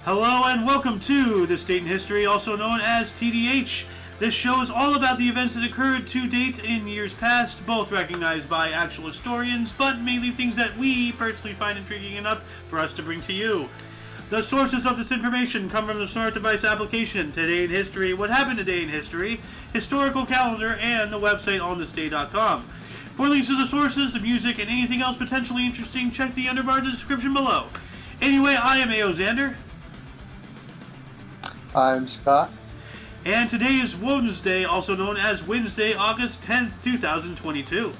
Hello and welcome to This Date in History, also known as TDH. This show is all about the events that occurred to date in years past, both recognized by actual historians, but mainly things that we personally find intriguing enough for us to bring to you. The sources of this information come from the Smart Device application, Today in History, What Happened Today in History, Historical Calendar, and the website onthisday.com. For links to the sources, the music, and anything else potentially interesting, check the underbar description below. Anyway, I am A.O. Xander. I'm Scott. And today is Wednesday, also known as Wednesday, August 10th, 2022.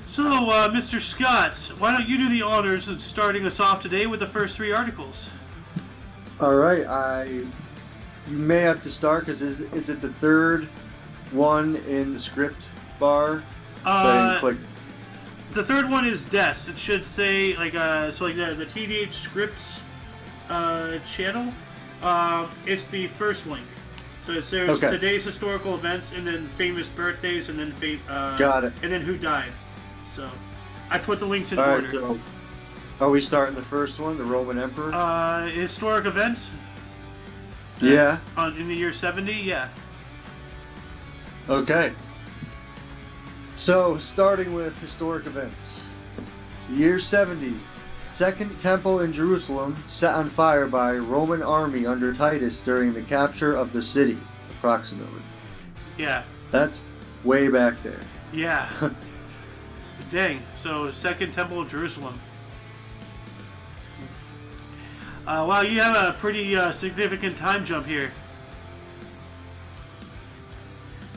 So, Mr. Scott, why don't you do the honors of starting us off today with the first three articles? All right, you may have to start because is it the third one in the script bar? The third one is Des. It should say the TDH scripts channel. It's the first link. So there's today's historical events, and then famous birthdays, and then got it. And then who died. So I put the links in All order. Right, so are we starting the first one, the Roman Emperor? Historic event. Yeah. In the year 70, yeah. Okay. So starting with historic events, year 70. Second Temple in Jerusalem set on fire by Roman army under Titus during the capture of the city, approximately. Yeah. That's way back there. Yeah. Dang. So, Second Temple of Jerusalem. Wow, you have a pretty significant time jump here.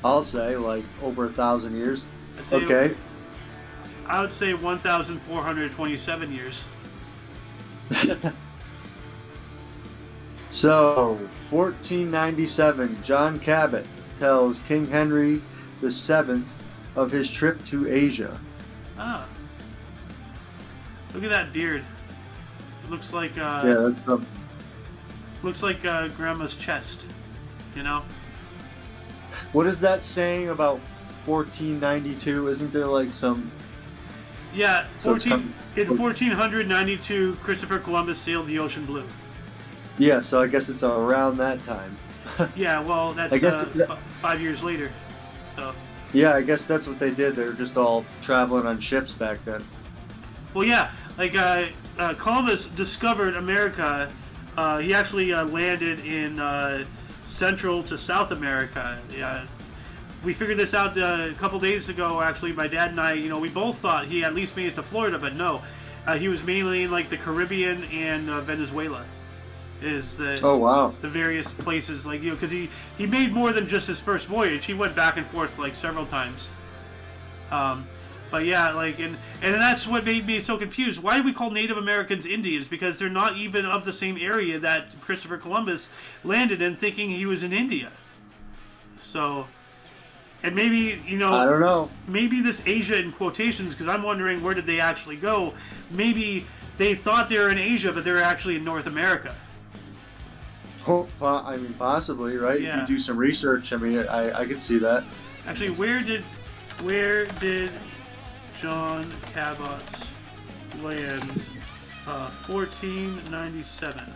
I'll say, like, over 1,000 years. Okay. I would say 1,427 years. So, 1497, John Cabot tells King Henry VII of his trip to Asia. Ah. Look at that beard. It looks like that's looks like Grandma's chest, you know? What is that saying about 1492? Isn't there like some... Yeah, in 1492, Christopher Columbus sailed the ocean blue. Yeah, so I guess it's around that time. Yeah, well, that's 5 years later. So. Yeah, I guess that's what they did. They were just all traveling on ships back then. Well, yeah, Columbus discovered America. He actually landed in Central to South America. We figured this out a couple days ago, actually. My dad and I, we both thought he at least made it to Florida, but no. He was mainly in, the Caribbean and Venezuela. Oh, wow. The various places, because he made more than just his first voyage. He went back and forth, several times. But yeah, and that's what made me so confused. Why do we call Native Americans Indians? Because they're not even of the same area that Christopher Columbus landed in, thinking he was in India. So... And maybe, I don't know. Maybe this Asia in quotations, because I'm wondering where did they actually go. Maybe they thought they were in Asia, but they were actually in North America. Oh, I mean, possibly, right? Yeah. If you do some research, I mean, I could see that. Actually, where did John Cabot land? 1497.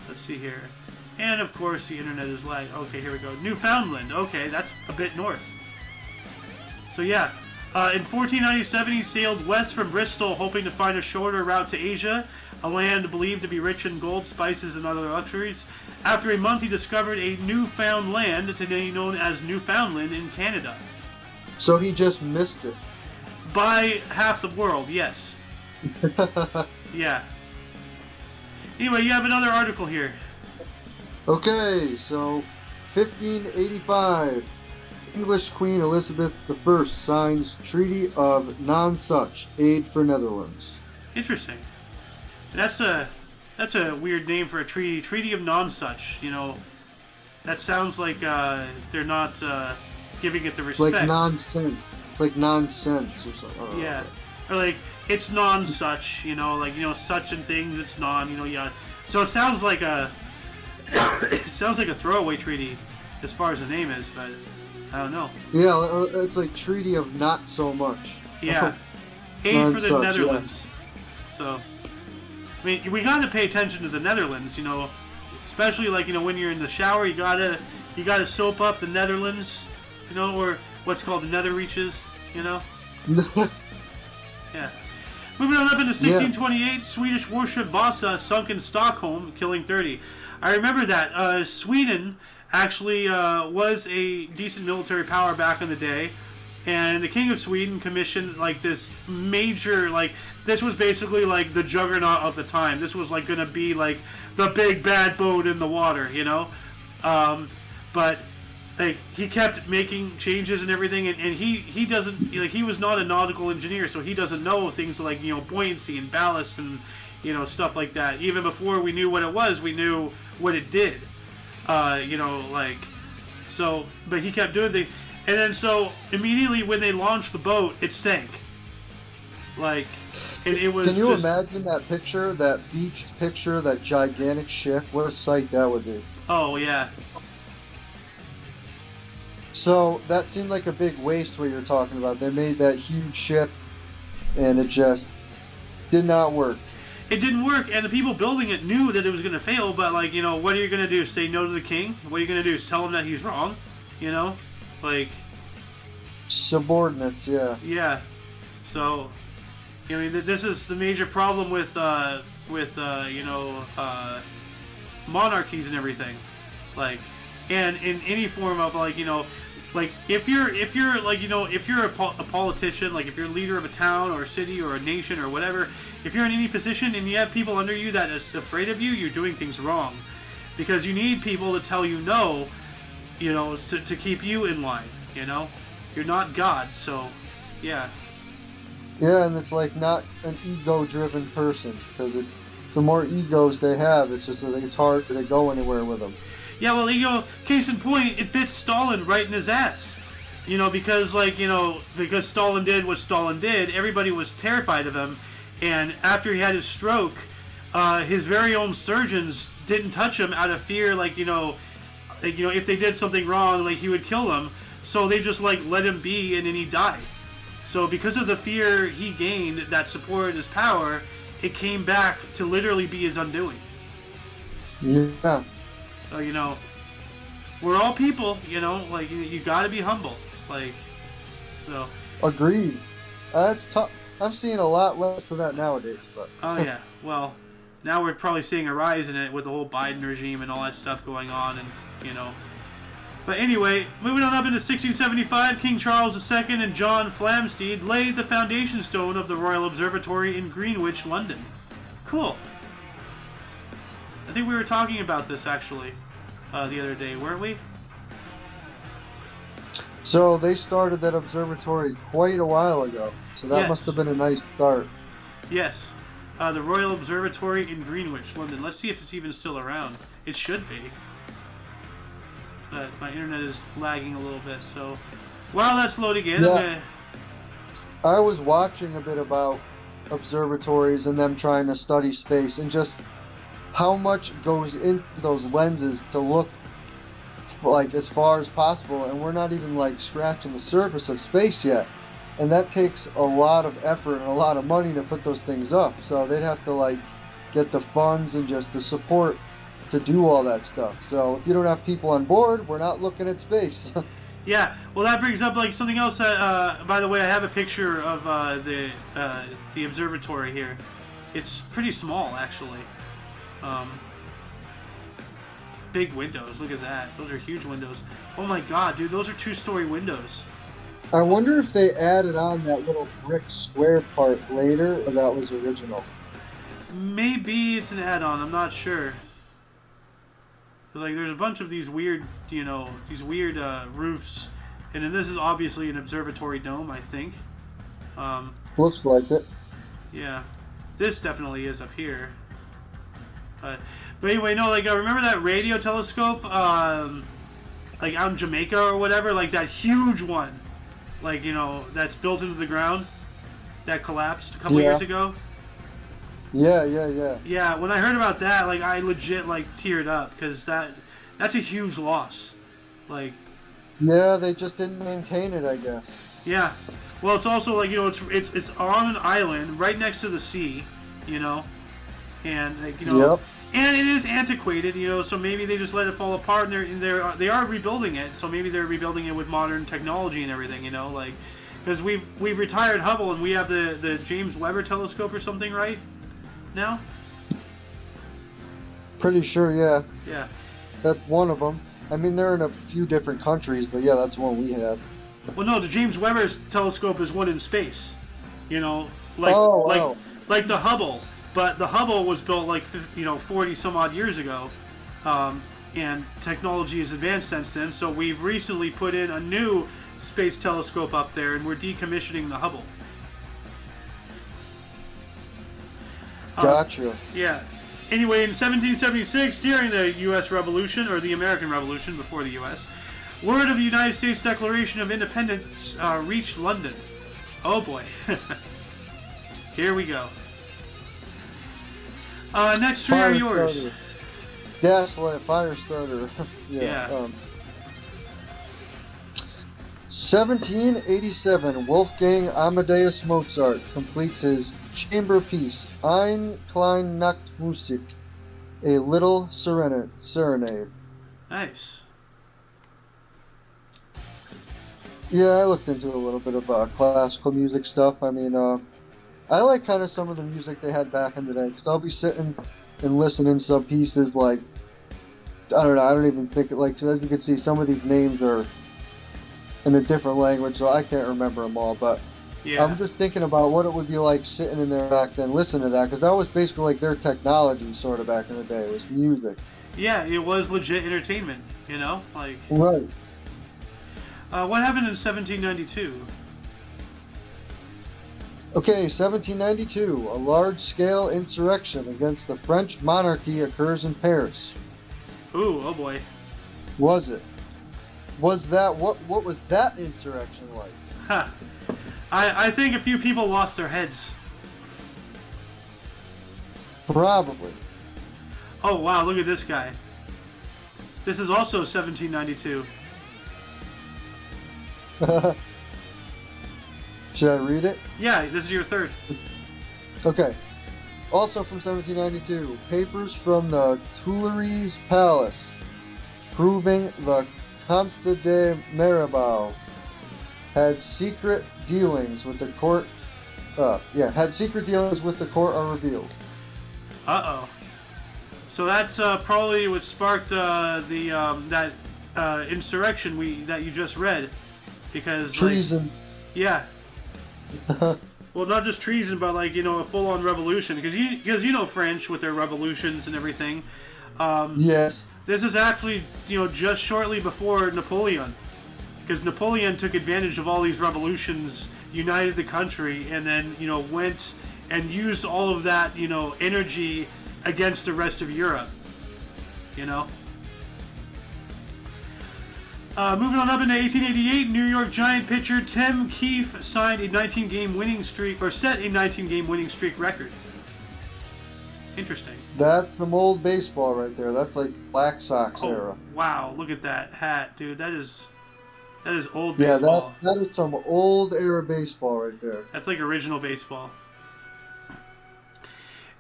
Let's see here. And, of course, the internet is lagging. Okay, here we go. Newfoundland. Okay, that's a bit north. So, yeah. In 1497, he sailed west from Bristol, hoping to find a shorter route to Asia, a land believed to be rich in gold, spices, and other luxuries. After a month, he discovered a newfound land, today known as Newfoundland, in Canada. So he just missed it. By half the world, yes. Yeah. Anyway, you have another article here. Okay, so 1585, English Queen Elizabeth I signs Treaty of Non-Such, aid for Netherlands. Interesting. That's a weird name for a treaty. Treaty of Non-Such. That sounds like they're not giving it the respect. Like nonsense. It's like nonsense or something. Yeah, or it's non-such. Such and things. It's non. Yeah. So it sounds like a. It sounds like a throwaway treaty as far as the name is, but I don't know. Yeah, it's like Treaty of Not So Much. Yeah. Aid for the Netherlands. Yeah. So, I mean, we got to pay attention to the Netherlands, especially like when you're in the shower, you gotta soap up the Netherlands, or what's called the nether reaches, Yeah. Moving on up into 1628, Swedish warship Vasa sunk in Stockholm, killing 30. I remember that. Sweden actually was a decent military power back in the day, and the King of Sweden commissioned like this major, this was basically like the juggernaut of the time. This was like going to be like the big bad boat in the water, but like he kept making changes and everything, and he doesn't, he was not a nautical engineer, so he doesn't know things like buoyancy and ballast and stuff like that. Even before we knew what it was, we knew what it did. So, but he kept doing things, and then so immediately when they launched the boat, it sank. It was. Can you imagine that picture, that beached picture, that gigantic ship? What a sight that would be. Oh yeah. So that seemed like a big waste what you're talking about. They made that huge ship, and it just did not work. It didn't work, and the people building it knew that it was going to fail, but what are you going to do? Say no to the king? What are you going to do? Tell him that he's wrong? Subordinates, yeah. Yeah. So, this is the major problem with monarchies and everything. And in any form of if you're a politician, if you're a leader of a town or a city or a nation or whatever, if you're in any position and you have people under you that is afraid of you, you're doing things wrong, because you need people to tell you no, to keep you in line. You're not God, so yeah. Yeah, and it's not an ego-driven person, because the more egos they have, it's just it's hard to go anywhere with them. Yeah, well, case in point, it bit Stalin right in his ass. Because because Stalin did what Stalin did, everybody was terrified of him, and after he had his stroke, his very own surgeons didn't touch him out of fear, if they did something wrong, he would kill them. So they just let him be, and then he died. So because of the fear he gained that supported his power, it came back to literally be his undoing. Yeah. So, we're all people, you gotta be humble. So. Agreed. That's tough. I'm seeing a lot less of that nowadays, but. Oh, yeah. Well, now we're probably seeing a rise in it with the whole Biden regime and all that stuff going on, and, But anyway, moving on up into 1675, King Charles II and John Flamsteed laid the foundation stone of the Royal Observatory in Greenwich, London. Cool. I think we were talking about this, actually, the other day, weren't we? So they started that observatory quite a while ago. So that must have been a nice start. Yes. The Royal Observatory in Greenwich, London. Let's see if it's even still around. It should be. But my internet is lagging a little bit, so... While that's loading in... Yeah. I was watching a bit about observatories and them trying to study space, and just how much goes into those lenses to look as far as possible, and we're not even scratching the surface of space yet, and that takes a lot of effort and a lot of money to put those things up. So they'd have to get the funds and just the support to do all that stuff. So if you don't have people on board, we're not looking at space. Yeah, well, that brings up something else. By the way, I have a picture of the observatory here. It's pretty small, actually. Big windows. Look at that. Those are huge windows. Oh my god, dude, those are 2-story windows. I wonder if they added on that little brick square part later, or that was original. Maybe it's an add-on. I'm not sure. There's a bunch of these weird, roofs, and then this is obviously an observatory dome, I think. Looks like it. Yeah, this definitely is up here. But anyway, no, remember that radio telescope, out in Jamaica or whatever, that huge one, that's built into the ground, that collapsed a couple years ago. Yeah. Yeah, when I heard about that, I legit, teared up, because that's a huge loss. Yeah, they just didn't maintain it, I guess. Yeah. Well, it's also, it's on an island right next to the sea, and Yep. and it is antiquated, so maybe they just let it fall apart, and they are rebuilding it. So maybe they're rebuilding it with modern technology and everything, because we've retired Hubble and we have the James Webb telescope or something right now. Pretty sure, yeah. Yeah. That's one of them. I mean, they're in a few different countries, but yeah, that's one we have. Well, no, the James Webb telescope is one in space. Like the Hubble, but the Hubble was built 40 some odd years ago, and technology has advanced since then. So we've recently put in a new space telescope up there, and we're decommissioning the Hubble. Gotcha. Yeah. Anyway, in 1776, during the U.S. Revolution, or the American Revolution before the U.S., word of the United States Declaration of Independence reached London. Oh boy. Here we go. Next three are yours. Starter. Gaslight, fire starter. Yeah. 1787, Wolfgang Amadeus Mozart completes his chamber piece, Ein kleine Nachtmusik, a little serenade. Nice. Yeah, I looked into a little bit of classical music stuff. I mean, I like kind of some of the music they had back in the day, because I'll be sitting and listening to some pieces like, I don't know, I don't even think, as you can see, some of these names are in a different language, so I can't remember them all, but yeah. I'm just thinking about what it would be like sitting in there back then, listening to that, because that was basically like their technology sort of back in the day. It was music. Yeah, it was legit entertainment, Right. What happened in 1792? Okay, 1792, a large-scale insurrection against the French monarchy occurs in Paris. Ooh, oh boy. Was it? Was that, what was that insurrection like? Huh. I think a few people lost their heads. Probably. Oh wow, look at this guy. This is also 1792. Should I read it? Yeah, this is your third. Okay. Also from 1792, papers from the Tuileries Palace proving the Comte de Mirabeau had secret dealings with the court. Are revealed. Uh-oh. So that's probably what sparked that insurrection that you just read, because treason. Yeah. Well, not just treason, but a full-on revolution, because French with their revolutions and everything. Yes. This is actually just shortly before Napoleon, because Napoleon took advantage of all these revolutions, united the country, and then went and used all of that energy against the rest of Europe. Moving on up into 1888, New York Giant pitcher Tim Keefe signed a 19-game winning streak, or set a 19-game winning streak record. Interesting. That's some old baseball right there. That's like Black Sox era. Wow, look at that hat, dude. That is old baseball. Yeah, that is some old era baseball right there. That's like original baseball.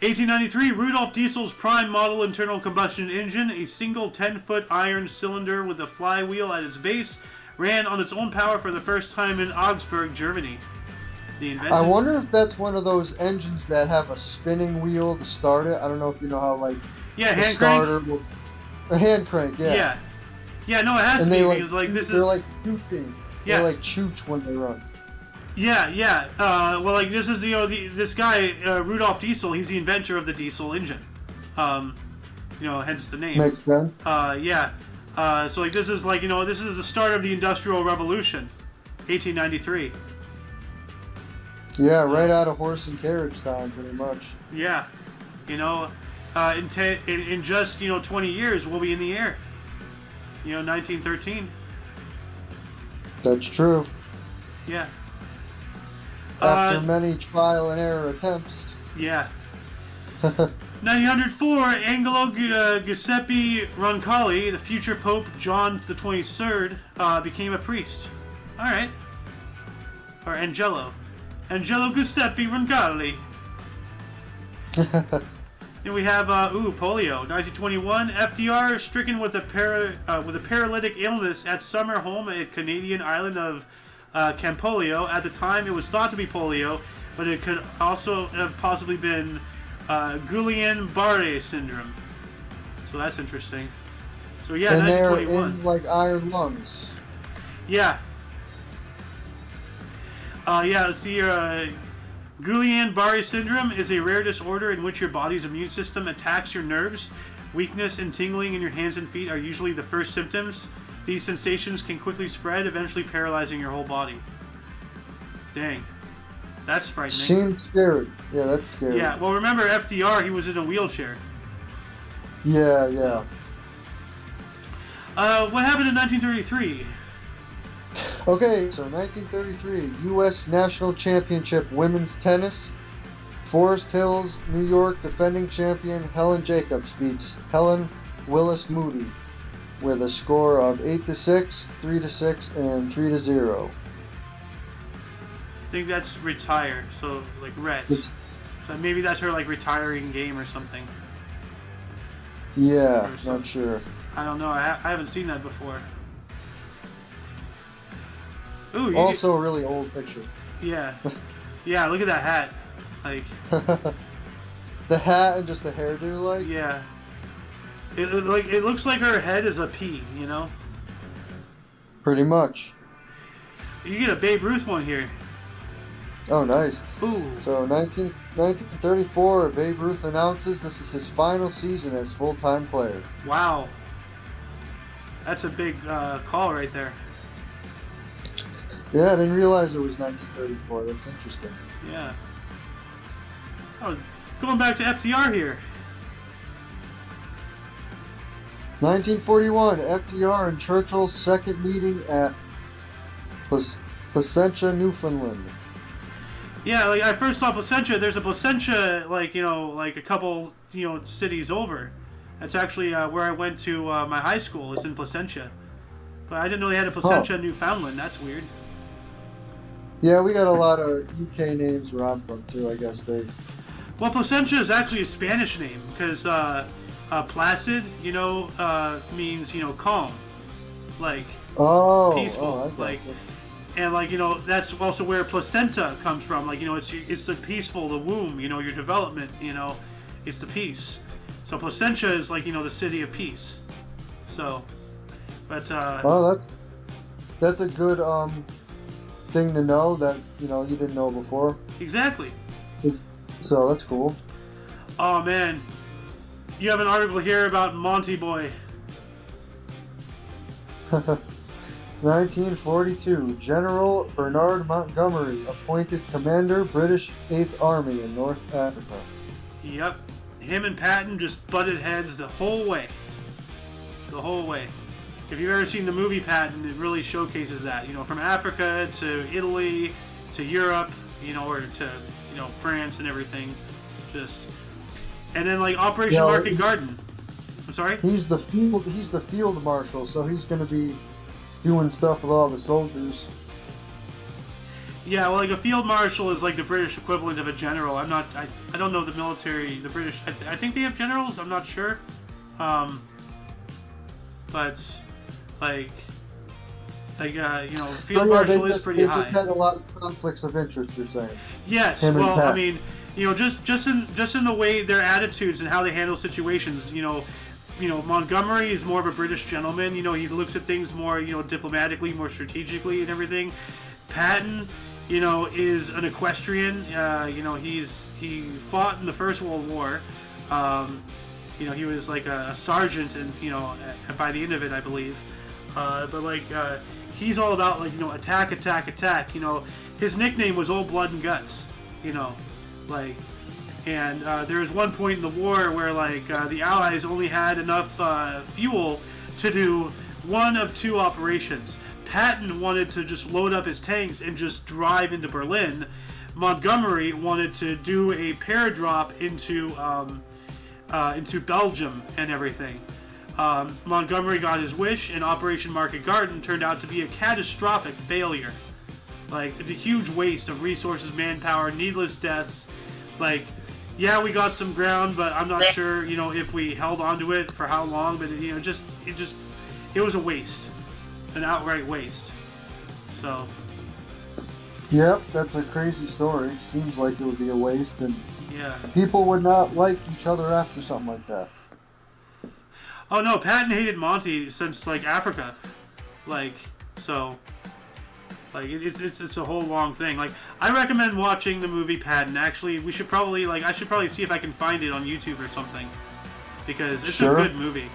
1893, Rudolf Diesel's prime model internal combustion engine, a single 10-foot iron cylinder with a flywheel at its base, ran on its own power for the first time in Augsburg, Germany. I wonder if that's one of those engines that have a spinning wheel to start it. I don't know if you know how, hand crank? A hand crank, yeah. Yeah. Yeah, no, it has to be, because, this is... They're like chooching. Yeah. They're like chooch when they run. Yeah. This is, this guy, Rudolf Diesel, he's the inventor of the diesel engine. Hence the name. Makes sense. Yeah. This is this is the start of the Industrial Revolution, 1893. Yeah, right out of horse and carriage time, pretty much. Yeah. In just, 20 years, we'll be in the air. 1913. That's true. Yeah. After many trial and error attempts. Yeah. 1904, Angelo Giuseppe Roncalli, the future Pope John the 23rd, became a priest. All right. Or Angelo Giuseppe Roncalli. Then we have polio. 1921, FDR stricken with a paralytic illness at summer home at Canadian island of Campolio. At the time, it was thought to be polio, but it could also have possibly been Guillain-Barré syndrome. So that's interesting. So yeah, and 1921. they're in like iron lungs. Yeah. Let's see here. Guillain-Barré syndrome is a rare disorder in which your body's immune system attacks your nerves. Weakness and tingling in your hands and feet are usually the first symptoms. These sensations can quickly spread, eventually paralyzing your whole body. Dang. That's frightening. Seems scary. Yeah, that's scary. Yeah, well, remember FDR, he was in a wheelchair. Yeah. What happened in 1933? Okay, so 1933, U.S. National Championship Women's Tennis. Forest Hills, New York defending champion Helen Jacobs beats Helen Willis Moody with a score of 8-6, 3-6, and 3-0. I think that's retire, so like Reds. So maybe that's her like retiring game or something. Yeah, not sure. I don't know. I haven't seen that before. Ooh, also a really old picture. Yeah. Yeah, look at that hat. Like the hat and just the hairdo, like. Yeah. It looks like her head is a pea, you know? Pretty much. You get a Babe Ruth one here. Oh, nice. Ooh. So 1934, Babe Ruth announces this is his final season as full-time player. Wow. That's a big call right there. Yeah, I didn't realize it was 1934. That's interesting. Yeah. Oh, going back to FDR here. 1941, FDR and Churchill's second meeting at Placentia, Newfoundland. Yeah, like I first saw Placentia. There's a Placentia, like a couple, cities over. That's actually where I went to my high school. It's in Placentia, but I didn't know they had a Placentia, Newfoundland. That's weird. Yeah, we got a lot of UK names where I'm from too. I guess they. Well, Placentia is actually a Spanish name because placid, means calm, like peaceful, and that's also where placenta comes from. Like it's the peaceful, the womb. Your development. It's the peace. So Placentia is like the city of peace. So, but that's a good thing to know that you didn't know before. Exactly. So that's cool. Oh man, you have an article here about Monty Boy. 1942, General Bernard Montgomery appointed Commander British 8th Army in North Africa. Yep, him and Patton just butted heads the whole way. The whole way. If you've ever seen the movie Patton, it really showcases that. From Africa to Italy to Europe, or to France and everything. And then like Operation Market Garden. I'm sorry? He's the field marshal, so he's going to be doing stuff with all the soldiers. Yeah, well, like a field marshal is like the British equivalent of a general. I don't know the military, the British. I think they have generals. I'm not sure. But field marshal is pretty high. They just had a lot of conflicts of interest. You're saying? Yes. Well, I mean, just in the way their attitudes and how they handle situations. Montgomery is more of a British gentleman. He looks at things more, diplomatically, more strategically, and everything. Patton, is an equestrian. He fought in the First World War. He was like a sergeant, and by the end of it, I believe. But he's all about attack, attack, attack. His nickname was Old Blood and Guts. And there was one point in the war where the Allies only had enough fuel to do one of two operations. Patton wanted to just load up his tanks and just drive into Berlin. Montgomery wanted to do a paradrop into Belgium and everything. Montgomery got his wish, and Operation Market Garden turned out to be a catastrophic failure. The huge waste of resources, manpower, needless deaths. Yeah, we got some ground, but I'm not sure, if we held onto it for how long. But it was a waste, an outright waste. So. Yep, that's a crazy story. Seems like it would be a waste, and yeah, people would not like each other after something like that. Oh no, Patton hated Monty since like Africa, it's a whole long thing. Like, I recommend watching the movie Patton. Actually, I should probably see if I can find it on YouTube or something, because it's a good movie.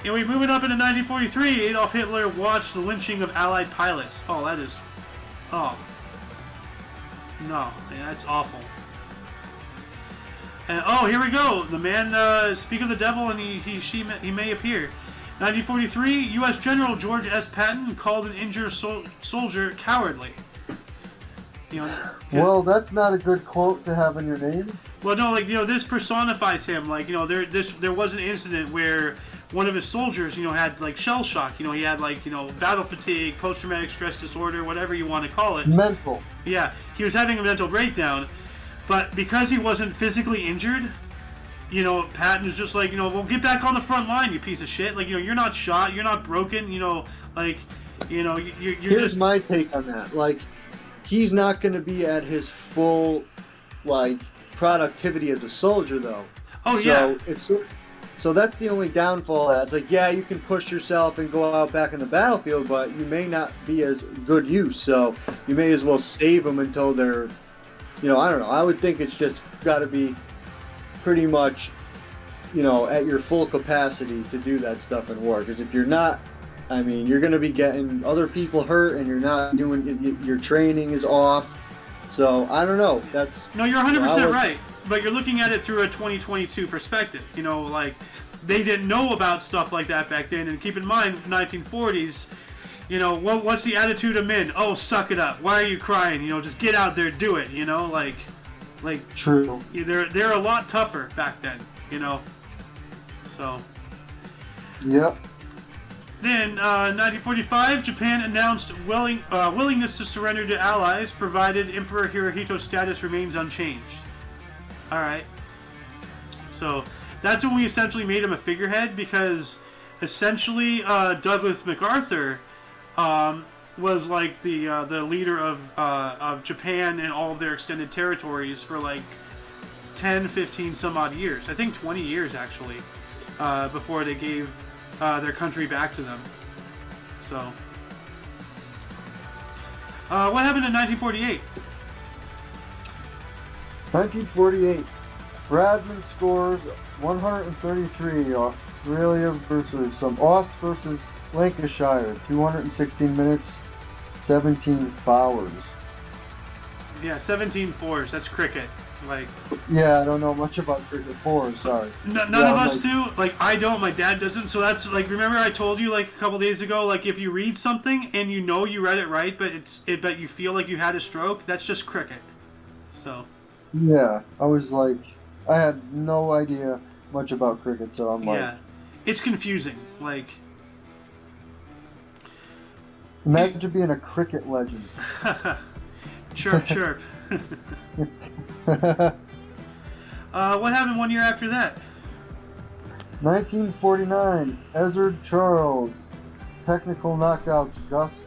Anyway, moving up into 1943, Adolf Hitler watched the lynching of Allied pilots. Oh, that is... Oh. No. Yeah, that's awful. And, here we go. The man, speak of the devil, and he may appear. 1943, U.S. General George S. Patton called an injured soldier cowardly. Well, that's not a good quote to have in your name. Well, no, this personifies him. There was an incident where one of his soldiers, had shell shock. He had battle fatigue, post-traumatic stress disorder, whatever you want to call it. Mental. Yeah, he was having a mental breakdown, but because he wasn't physically injured, Patton is just well, get back on the front line, you piece of shit. You're not shot, you're not broken. You're Here's just... my take on that. He's not going to be at his full, productivity as a soldier, though. Oh, yeah. So that's the only downfall. It's you can push yourself and go out back in the battlefield, but you may not be as good use. So you may as well save them until they're, I don't know. I would think it's just got to be pretty much, at your full capacity to do that stuff in war. Because if you're not, you're going to be getting other people hurt, and you're not doing, your training is off. So I don't know. No, you're 100% right. But you're looking at it through a 2022 perspective. They didn't know about stuff like that back then. And keep in mind, 1940s, what's the attitude of men? Oh, suck it up. Why are you crying? Just get out there, do it. True. They're a lot tougher back then. So. Yep. Then, 1945, Japan announced willingness to surrender to allies, provided Emperor Hirohito's status remains unchanged. Alright. So, that's when we essentially made him a figurehead, because essentially Douglas MacArthur was the leader of Japan and all of their extended territories for 10, 15 some odd years. I think 20 years actually, before they gave their country back to them. So, what happened in 1948? 1948. Bradman scores 133 Australia versus Ost versus Lancashire. 216 minutes, 17 fours. Yeah, 17 fours. That's cricket. Yeah, I don't know much about cricket. Fours, sorry. None of us do. I don't. My dad doesn't. So that's remember I told you a couple days ago. If you read something and you read it right, but you feel like you had a stroke, that's just cricket. So. Yeah, I was I had no idea much about cricket, so I'm yeah, it's confusing. Imagine being a cricket legend. Chirp, chirp. What happened 1 year after that? 1949, Ezard Charles. Technical knockouts Gus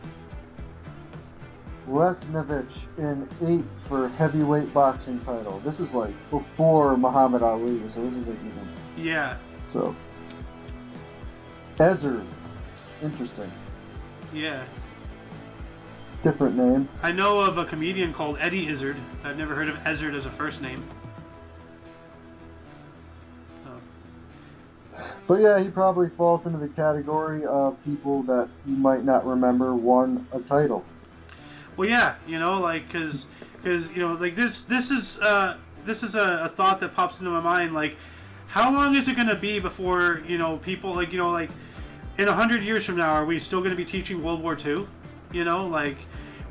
Lesnevich in 8 for heavyweight boxing title. This is before Muhammad Ali, so this is even... Yeah. So, Ezard. Interesting. Yeah. Different name. I know of a comedian called Eddie Izzard. I've never heard of Ezard as a first name. But yeah, he probably falls into the category of people that you might not remember won a title. Well, yeah, because this is a thought that pops into my mind. How long is it going to be before people in 100 years from now, are we still going to be teaching World War II?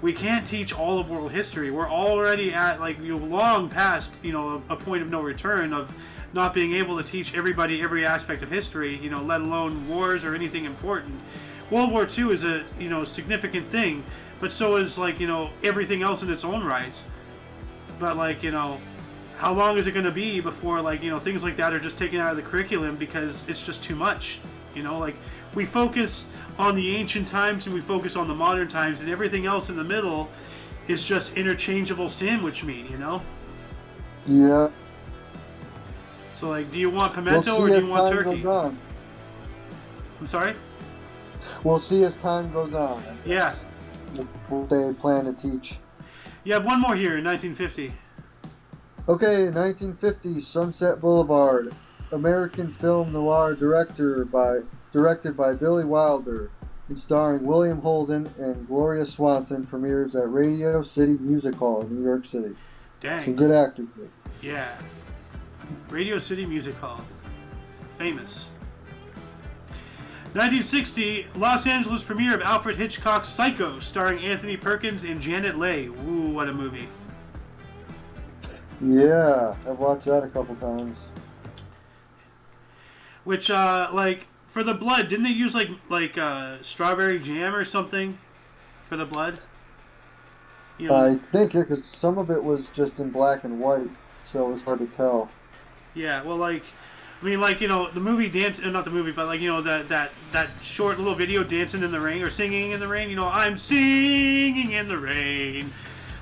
We can't teach all of world history. We're already at long past a point of no return of not being able to teach everybody every aspect of history. Let alone wars or anything important. World War II is a significant thing, but so is everything else in its own rights. But how long is it going to be before, like, things like that are just taken out of the curriculum because it's just too much? Like, we focus on the ancient times and we focus on the modern times, and everything else in the middle is just interchangeable sandwich meat, Yeah. So, like, do you want pimento or do you want turkey? Goes on. I'm sorry? We'll see as time goes on. Yeah. What they plan to teach. You have one more here in 1950. Okay, 1950, Sunset Boulevard, American film noir directed by Billy Wilder, and starring William Holden and Gloria Swanson, premieres at Radio City Music Hall in New York City. Dang. Some good actors here. Yeah. Radio City Music Hall. Famous. 1960, Los Angeles premiere of Alfred Hitchcock's Psycho, starring Anthony Perkins and Janet Leigh. Ooh, what a movie. Yeah, I've watched that a couple times. Which, like, for the blood, didn't they use, like strawberry jam or something for the blood? I think, because some of it was just in black and white, so it was hard to tell. Yeah, well, like, I mean, like, the movie Dance, not the movie, but, like, that short little video, Dancing in the Rain, or Singing in the Rain, I'm singing in the rain.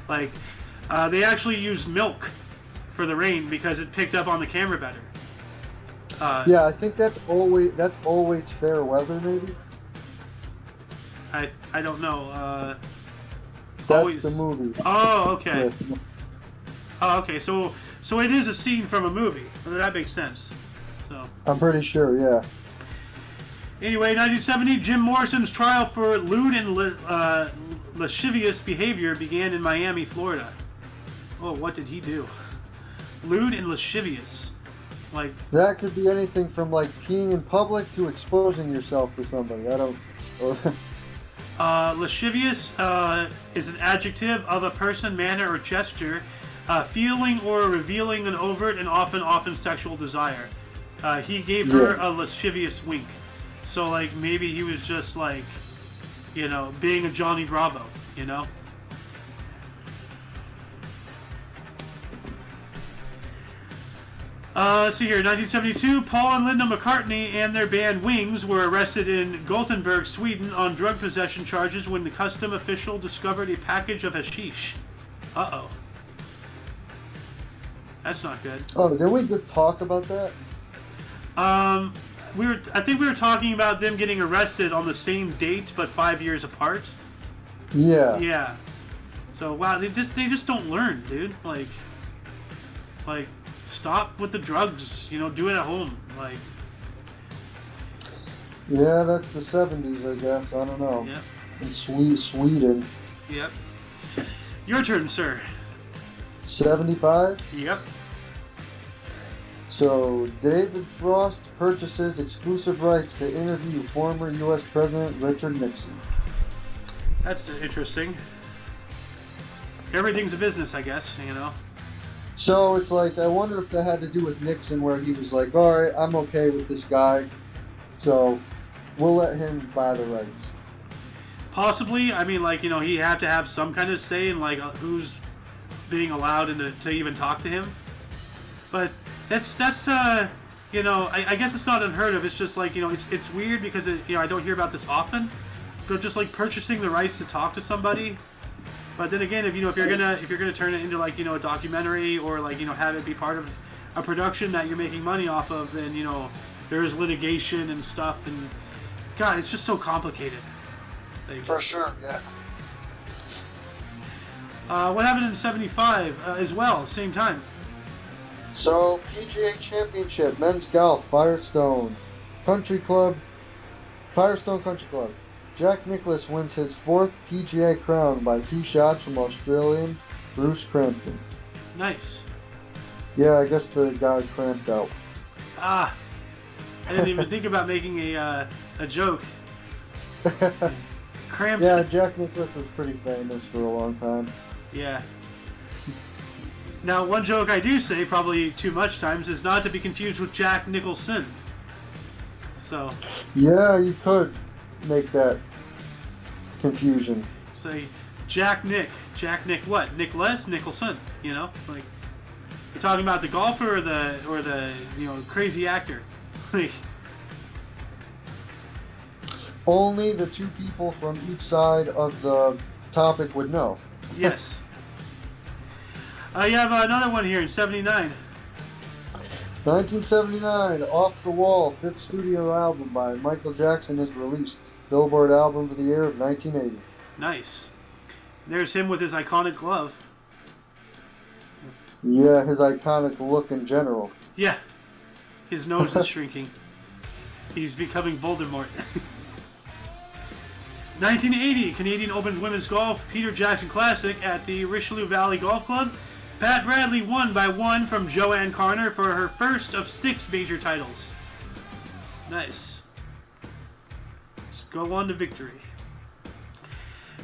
Like, they actually used milk for the rain because it picked up on the camera better. Yeah, I think that's always fair weather, maybe. I don't know. That's always... the movie. Oh, okay. Oh, okay. So it is a scene from a movie. Well, that makes sense. So I'm pretty sure, yeah. Anyway, 1970, Jim Morrison's trial for lewd and lascivious behavior began in Miami, Florida. Oh, what did he do? Lewd and lascivious. Like, that could be anything from, like, peeing in public to exposing yourself to somebody. I don't... lascivious is an adjective of a person, manner, or gesture, feeling or revealing an overt and often sexual desire. He gave her a lascivious wink. So, like, maybe he was just, like, being a Johnny Bravo, Let's see here. 1972, Paul and Linda McCartney and their band Wings were arrested in Gothenburg, Sweden on drug possession charges when the custom official discovered a package of hashish. Uh-oh. That's not good. Oh, did we just talk about that? I think we were talking about them getting arrested on the same date but 5 years apart. Yeah. Yeah. So wow, they just don't learn, dude. Like stop with the drugs, do it at home. Like, yeah, that's the 70s, I guess. I don't know. Yep. In Sweden. Yep. Your turn, sir. 75? Yep. So, David Frost purchases exclusive rights to interview former U.S. President Richard Nixon. That's interesting. Everything's a business, I guess, So, it's like, I wonder if that had to do with Nixon, where he was like, alright, I'm okay with this guy, so we'll let him buy the rights. Possibly. I mean, like, he had to have some kind of say in, like, who's being allowed to even talk to him. But that's I guess it's not unheard of. It's just like, it's weird because I don't hear about this often. But just like purchasing the rights to talk to somebody. But then again, if you're gonna turn it into, like, a documentary, or, like, have it be part of a production that you're making money off of, then there is litigation and stuff, and God, it's just so complicated. Like, For sure, yeah. What happened in '75 as well, same time? So, PGA Championship, men's golf, Firestone Country Club. Jack Nicklaus wins his 4th PGA crown by 2 shots from Australian Bruce Crampton. Nice. Yeah, I guess the guy cramped out. I didn't even think about making a joke. Cramped. Yeah, Jack Nicklaus was pretty famous for a long time. Yeah. Now, one joke I do say, probably too much times, is not to be confused with Jack Nicholson. So. Yeah, you could make that confusion. Say, Jack Nick what? Nicholas Nicholson, like. You're talking about the golfer or the crazy actor? Like, only the two people from each side of the topic would know. yes. You have another one here in 79. 1979, Off the Wall, fifth studio album by Michael Jackson is released. Billboard album of the year of 1980. Nice. There's him with his iconic glove. Yeah, his iconic look in general. Yeah. His nose is shrinking. He's becoming Voldemort. 1980, Canadian Opens Women's Golf Peter Jackson Classic at the Richelieu Valley Golf Club. Pat Bradley won by 1 from Joanne Carner for her first of 6 major titles. Nice. Let's go on to victory.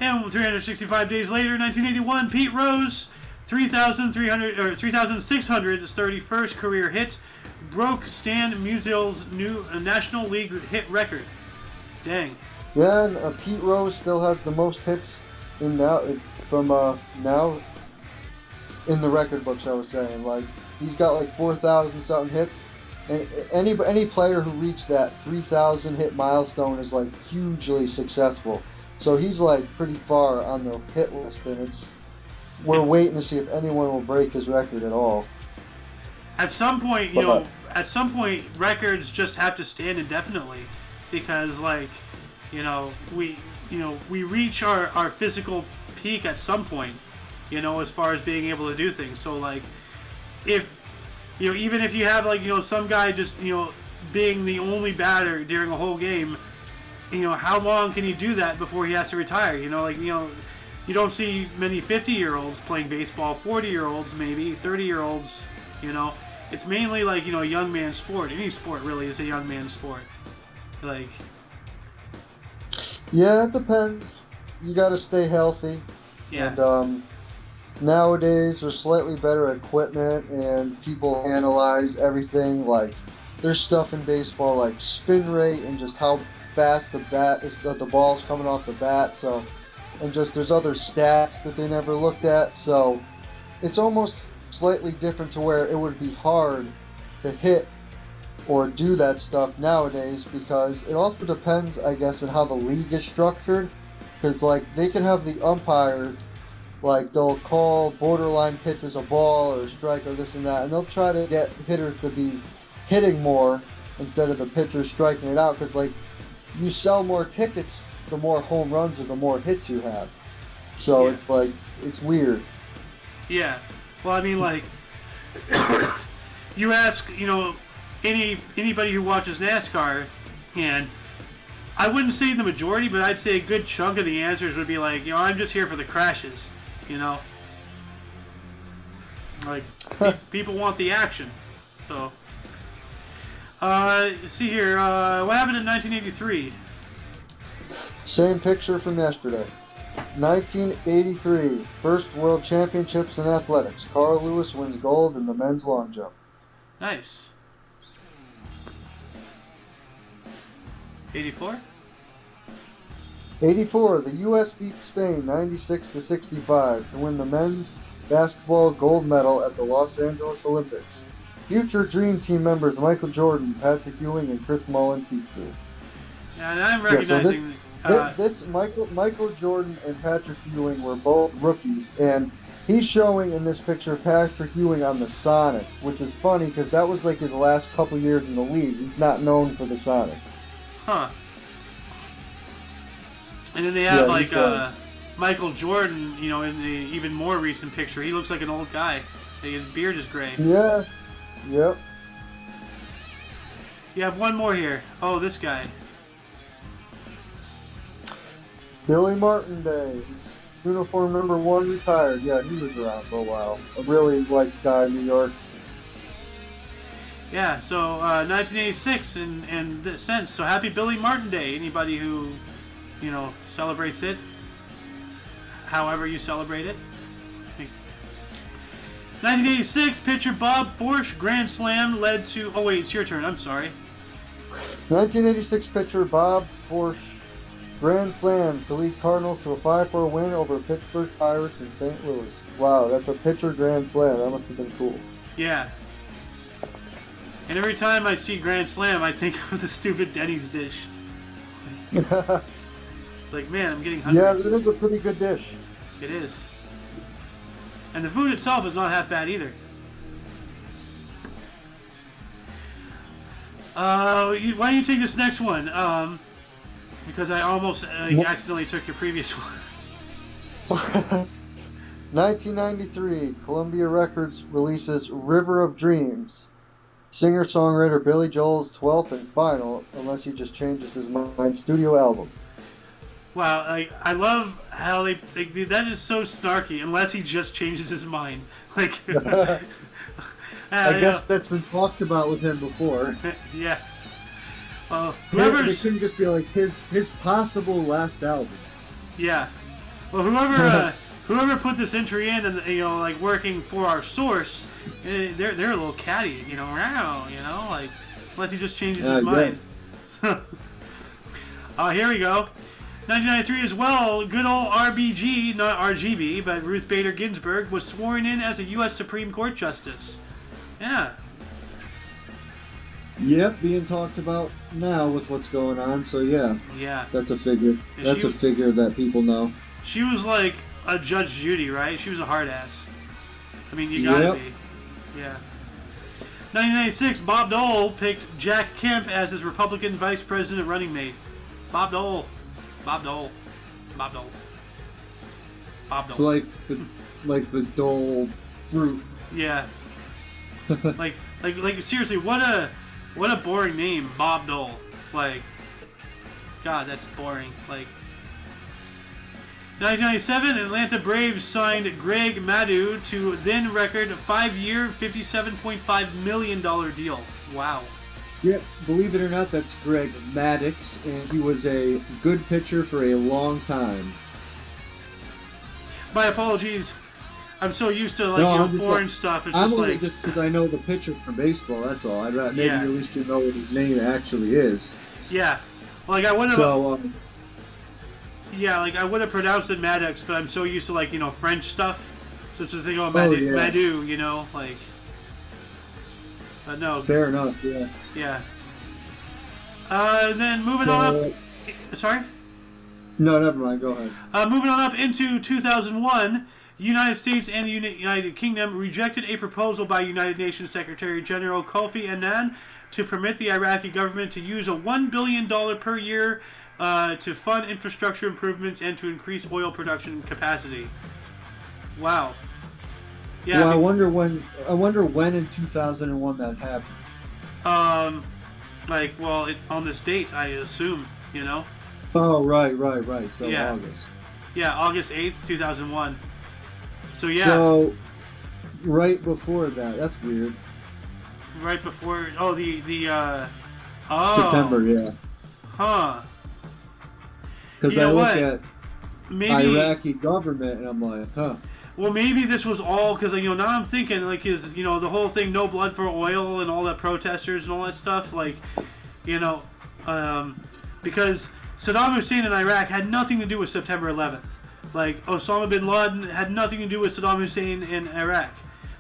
And 365 days later, 1981, Pete Rose, 3,631st career hit, broke Stan Musial's new National League hit record. Dang. Yeah, and Pete Rose still has the most hits in now in the record books. I was saying, like, he's got like 4,000 something hits, and any player who reached that 3,000 hit milestone is like hugely successful. So he's like pretty far on the hit list, and we're waiting to see if anyone will break his record at all. At some point, records just have to stand indefinitely, because we reach our physical peak at some point, as far as being able to do things. So like, if even if you have some guy just being the only batter during a whole game, how long can he do that before he has to retire? You don't see many 50-year-olds playing baseball, 40-year-olds maybe, 30-year-olds, it's mainly a young man sport. Any sport really is a young man sport. Yeah, it depends. You got to stay healthy. Yeah. And nowadays there's slightly better equipment, and people analyze everything. Like, there's stuff in baseball like spin rate and just how fast the ball's coming off the bat. So, and just there's other stats that they never looked at. So it's almost slightly different to where it would be hard to hit or do that stuff nowadays, because it also depends, I guess, on how the league is structured. Because they can have the umpires, they'll call borderline pitches a ball or a strike or this and that, and they'll try to get hitters to be hitting more instead of the pitchers striking it out. Because you sell more tickets the more home runs or the more hits you have. So yeah. It's weird. Yeah. Well, I mean, you ask, anybody who watches NASCAR, and I wouldn't say the majority, but I'd say a good chunk of the answers would be I'm just here for the crashes, people want the action. So, see here, what happened in 1983? Same picture from yesterday. 1983, first World Championships in athletics. Carl Lewis wins gold in the men's long jump. Nice. 84? 84, the U.S. beat Spain 96-65 to win the men's basketball gold medal at the Los Angeles Olympics. Future Dream Team members Michael Jordan, Patrick Ewing, and Chris Mullin featured. Yeah, and I'm recognizing... This Michael Jordan and Patrick Ewing were both rookies, and he's showing in this picture Patrick Ewing on the Sonics, which is funny because that was his last couple years in the league. He's not known for the Sonics. Huh. And then they have Michael Jordan, in the even more recent picture. He looks like an old guy. His beard is gray. Yeah. Yep. You have one more here. Oh, this guy. Billy Martin Day. Uniform number 1 retired. Yeah, he was around for a while. A really liked guy in New York. Yeah, so 1986 in this sense. So happy Billy Martin Day. Anybody who, celebrates it, however you celebrate it. 1986, pitcher Bob Forsch grand slam led to... Oh wait, it's your turn. I'm sorry. 1986 pitcher Bob Forsch grand slams to lead Cardinals to a 5-4 win over Pittsburgh Pirates in St. Louis. Wow, that's a pitcher grand slam. That must have been cool. Yeah. And every time I see Grand Slam, I think of the stupid Denny's dish. Like, man, I'm getting hungry. Yeah, it is a pretty good dish. It is. And the food itself is not half bad either. Why don't you take this next one? Because I almost accidentally took your previous one. 1993, Columbia Records releases River of Dreams. Singer-songwriter Billy Joel's 12th and final, unless he just changes his mind, studio album. Wow, I love how they do that. Is so snarky, unless he just changes his mind. Like, I guess that's been talked about with him before. Yeah. Well, It couldn't just be like his possible last album. Yeah. Well, whoever put this entry in, and like working for our source, they're a little catty, like unless he just changes his mind. Here we go. 1993 as well. Good old RBG, not RGB, but Ruth Bader Ginsburg was sworn in as a U.S. Supreme Court justice. Yeah. Yep, being talked about now with what's going on. So yeah. Yeah. That's a figure. That's a figure that people know. She was like a Judge Judy, right? She was a hard ass. I mean, you gotta be. Yeah. 1996, Bob Dole picked Jack Kemp as his Republican vice president running mate. Bob Dole. It's like the Dole fruit. Yeah. like seriously, what a boring name, Bob Dole. Like, God, that's boring. Like, 1997, Atlanta Braves signed Greg Maddux to then record 5-year, $57.5 million deal. Wow. Yeah, believe it or not, that's Greg Maddux, and he was a good pitcher for a long time. My apologies. I'm so used to foreign stuff. It's I'm just only like just because I know the pitcher from baseball. That's all. Maybe at least you know what his name actually is. Yeah, like I would have. So. Yeah, like I would have pronounced it Maddox, but I'm so used to French stuff. So it's just think of Madu, like. But no. Fair enough. Yeah. Yeah. And then moving on up. Sorry. No, never mind. Go ahead. Moving on up into 2001, United States and the United Kingdom rejected a proposal by United Nations Secretary General Kofi Annan to permit the Iraqi government to use a $1 billion per year to fund infrastructure improvements and to increase oil production capacity. Wow. Yeah. Well, I wonder when in 2001 that happened. On this date, I assume, Oh, right. So yeah. August. Yeah, August 8th, 2001. So, yeah. So, right before that. That's weird. Right before... September, yeah. Huh. Because I look at Iraqi government and I'm like, huh. Well, maybe this was all... Because, now I'm thinking, the whole thing, no blood for oil and all that protesters and all that stuff. Because Saddam Hussein in Iraq had nothing to do with September 11th. Osama bin Laden had nothing to do with Saddam Hussein in Iraq.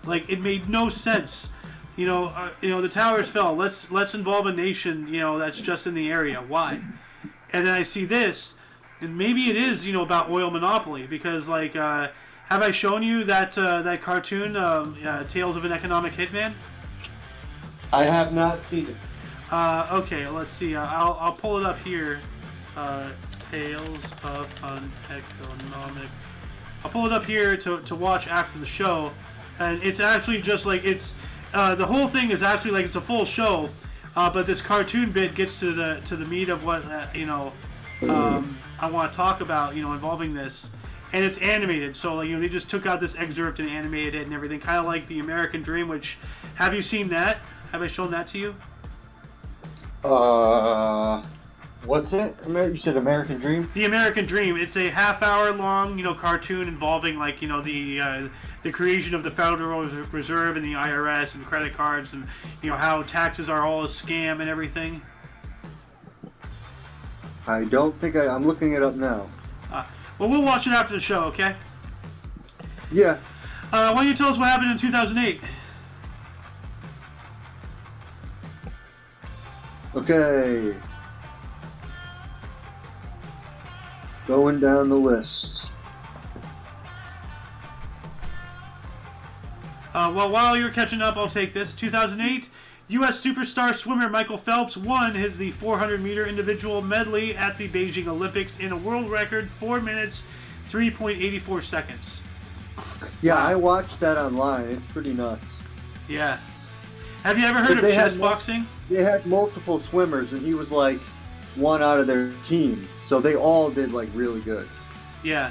It made no sense. The towers fell. Let's involve a nation, that's just in the area. Why? And then I see this, and maybe it is, about oil monopoly, because have I shown you that cartoon, Tales of an Economic Hitman? I have not seen it. Okay, let's see. I'll pull it up here. Tales of an Economic. I'll pull it up here to watch after the show, and it's actually just the whole thing is actually it's a full show, but this cartoon bit gets to the meat of what I want to talk about, involving this, and it's animated. So they just took out this excerpt and animated it and everything, kind of like the American Dream. Which, have you seen that? Have I shown that to you? What's it? You said American Dream? The American Dream. It's a half-hour long, cartoon involving the creation of the Federal Reserve and the IRS and credit cards, and how taxes are all a scam and everything. I don't think I'm looking it up now. Well, we'll watch it after the show, okay? Yeah. Why don't you tell us what happened in 2008? Okay. Going down the list. Well, while you're catching up, I'll take this. 2008, U.S. superstar swimmer Michael Phelps won the 400-meter individual medley at the Beijing Olympics in a world record 4 minutes, 3.84 seconds. Yeah, wow. I watched that online. It's pretty nuts. Yeah. Have you ever heard of chess boxing? They had multiple swimmers, and he was like one out of their team. So they all did like really good. Yeah.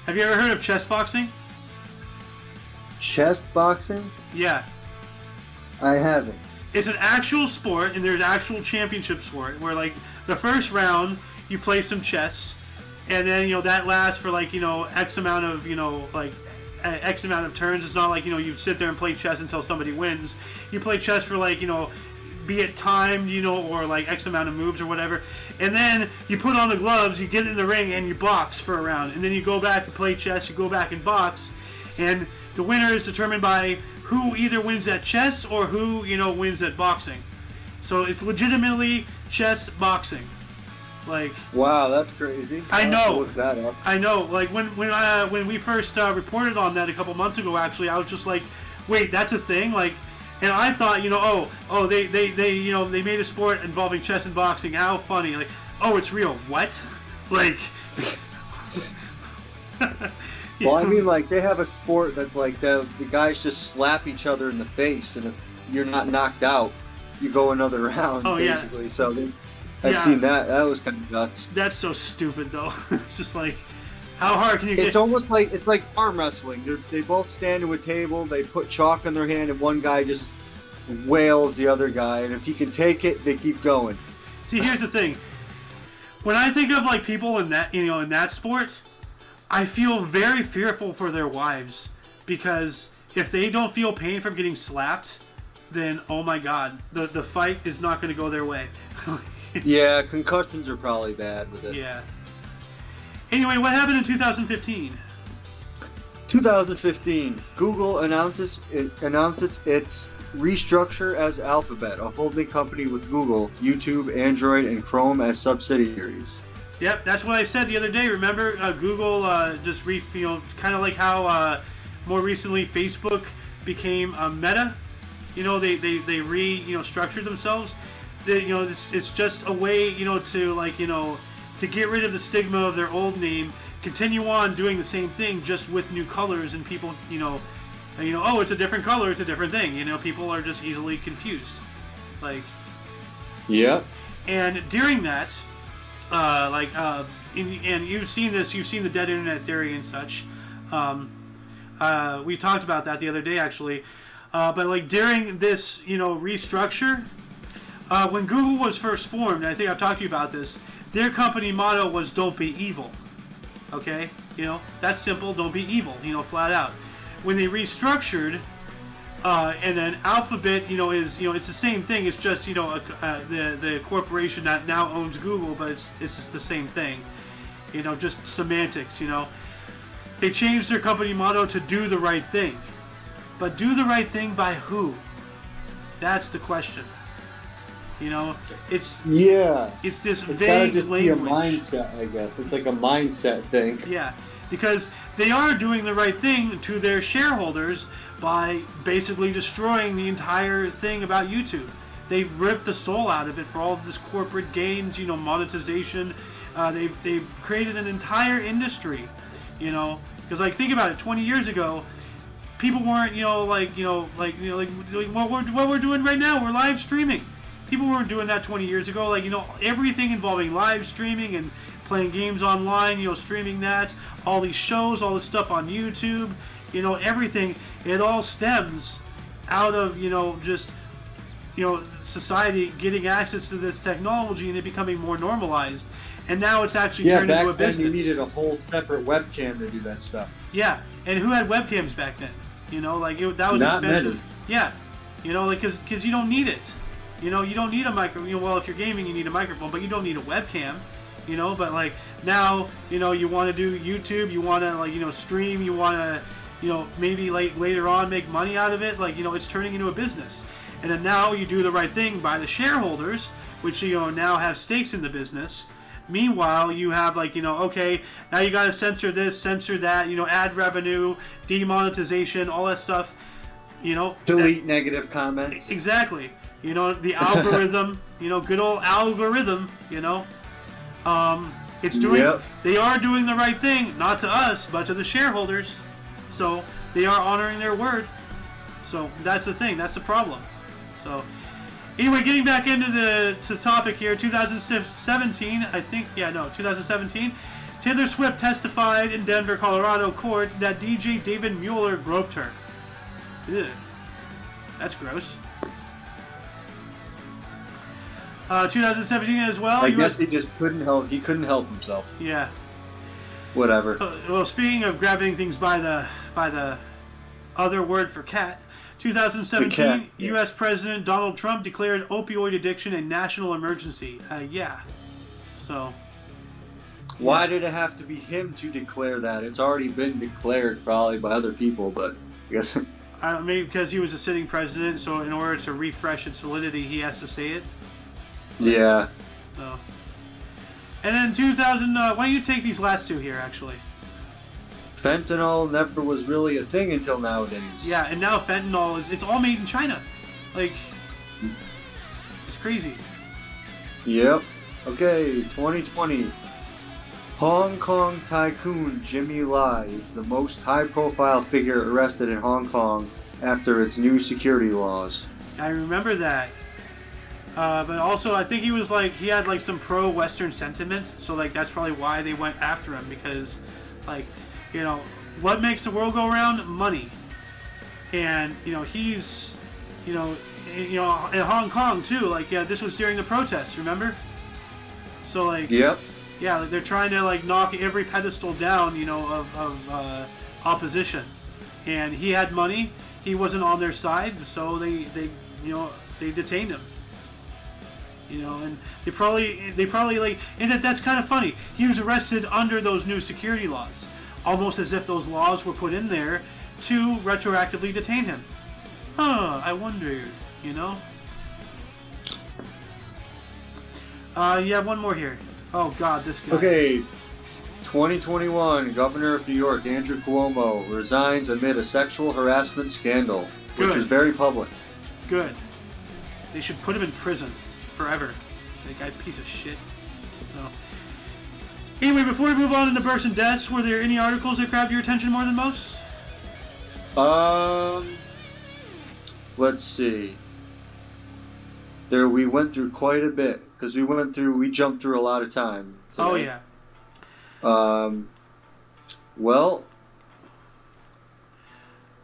Have you ever heard of chess boxing? Chess boxing? Yeah. I haven't. It's an actual sport, and there's actual championships for it, where like the first round you play some chess, and then that lasts for like X amount of X amount of turns. It's not like you sit there and play chess until somebody wins. You play chess for like be it timed or like X amount of moves or whatever, and then you put on the gloves, you get in the ring, and you box for a round, and then you go back and play chess. You go back and box, and the winner is determined by who either wins at chess or who wins at boxing. So it's legitimately chess boxing. Like, wow, that's crazy. I know. Look that up. I know. Like when we first reported on that a couple months ago, actually, I was just like, wait, that's a thing. Like, and I thought, they made a sport involving chess and boxing. How funny. Like, oh, it's real. What? Like. Well, I mean, like, they have a sport that's like the guys just slap each other in the face, and if you're not knocked out, you go another round, basically. Yeah. So I've seen that. That was kind of nuts. That's so stupid, though. It's just like, how hard can you get? It's almost like arm wrestling. They both stand to a table, they put chalk in their hand, and one guy just wails the other guy, and if he can take it, they keep going. See, here's the thing. When I think of like people in that in that sport, I feel very fearful for their wives, because if they don't feel pain from getting slapped, then oh my god, the fight is not going to go their way. Yeah, concussions are probably bad with it. Yeah. Anyway, what happened in 2015? 2015, Google announces its restructure as Alphabet, a holding company with Google, YouTube, Android, and Chrome as subsidiaries. Yep, that's what I said the other day. Remember, Google just kind of like how more recently Facebook became Meta. They structured themselves. It's just a way to get rid of the stigma of their old name, continue on doing the same thing just with new colors, and people oh, it's a different color, it's a different thing. People are just easily confused. Like, yeah. And during that. And you've seen this. You've seen the dead internet theory and such. We talked about that the other day, actually. But like during this, restructure, when Google was first formed, and I think I've talked to you about this. Their company motto was "Don't be evil." Okay, that's simple. Don't be evil. Flat out. When they restructured. And then Alphabet, is it's the same thing. It's just the corporation that now owns Google, but it's just the same thing. Just semantics. They changed their company motto to "Do the right thing," but do the right thing by who? That's the question. It's this vague just language. Be a mindset, I guess. It's like a mindset thing. Yeah, because they are doing the right thing to their shareholders by basically destroying the entire thing about YouTube. They've ripped the soul out of it for all of this corporate gains, monetization. They've created an entire industry, because like think about it. 20 years ago, people weren't, what we're doing right now. We're live streaming. People weren't doing that 20 years ago. Like everything involving live streaming and playing games online, streaming that, all these shows, all this stuff on YouTube. Everything, it all stems out of, just, society getting access to this technology and it becoming more normalized. And now it's actually turned into a business. Back then you needed a whole separate webcam to do that stuff. Yeah, and who had webcams back then? That was Not expensive. Many. Yeah, because you don't need it. You don't need a microphone. Well, if you're gaming, you need a microphone, but you don't need a webcam. But like now, you want to do YouTube, you want to stream, you want to maybe like later on make money out of it. Like, it's turning into a business. And then now you do the right thing by the shareholders, which now have stakes in the business. Meanwhile, you have okay, now you got to censor this, censor that, ad revenue, demonetization, all that stuff. Delete negative comments. Exactly. The algorithm. Good old algorithm. It's doing. Yep. They are doing the right thing, not to us, but to the shareholders. So they are honoring their word. So that's the thing. That's the problem. So anyway, getting back into the topic here, 2017, 2017, Taylor Swift testified in Denver, Colorado court that DJ David Mueller groped her. Ew. That's gross. 2017 as well. I guess he just couldn't help. He couldn't help himself. Yeah. Whatever. Well, speaking of grabbing things by the other word for cat, 2017, cat, yeah. U.S. President Donald Trump declared opioid addiction a national emergency. Yeah. So. Why did it have to be him to declare that? It's already been declared probably by other people, but I guess. Maybe because he was a sitting president, so in order to refresh its validity, he has to say it. Yeah. So. And then 2000. Why don't you take these last two here, actually? Fentanyl never was really a thing until nowadays. Yeah, and now fentanyl it's all made in China. Like, it's crazy. Yep. Okay, 2020. Hong Kong tycoon Jimmy Lai is the most high-profile figure arrested in Hong Kong after its new security laws. I remember that. But also, I think he had some pro-Western sentiment, so that's probably why they went after him, because what makes the world go around? Money. And he's in Hong Kong too. This was during the protests, remember? So yep. Yeah, they're trying to knock every pedestal down, of opposition. And he had money. He wasn't on their side, so they detained him. And they probably and that's kind of funny. He was arrested under those new security laws, almost as if those laws were put in there to retroactively detain him. I wonder, You have one more here. Oh God, this guy. Okay, 2021, Governor of New York Andrew Cuomo resigns amid a sexual harassment scandal, which is very public. Good. They should put him in prison. Forever. That guy, piece of shit. No. Anyway, before we move on into births and deaths, were there any articles that grabbed your attention more than most? Let's see. We went through quite a bit because we jumped through a lot of time today. Oh yeah.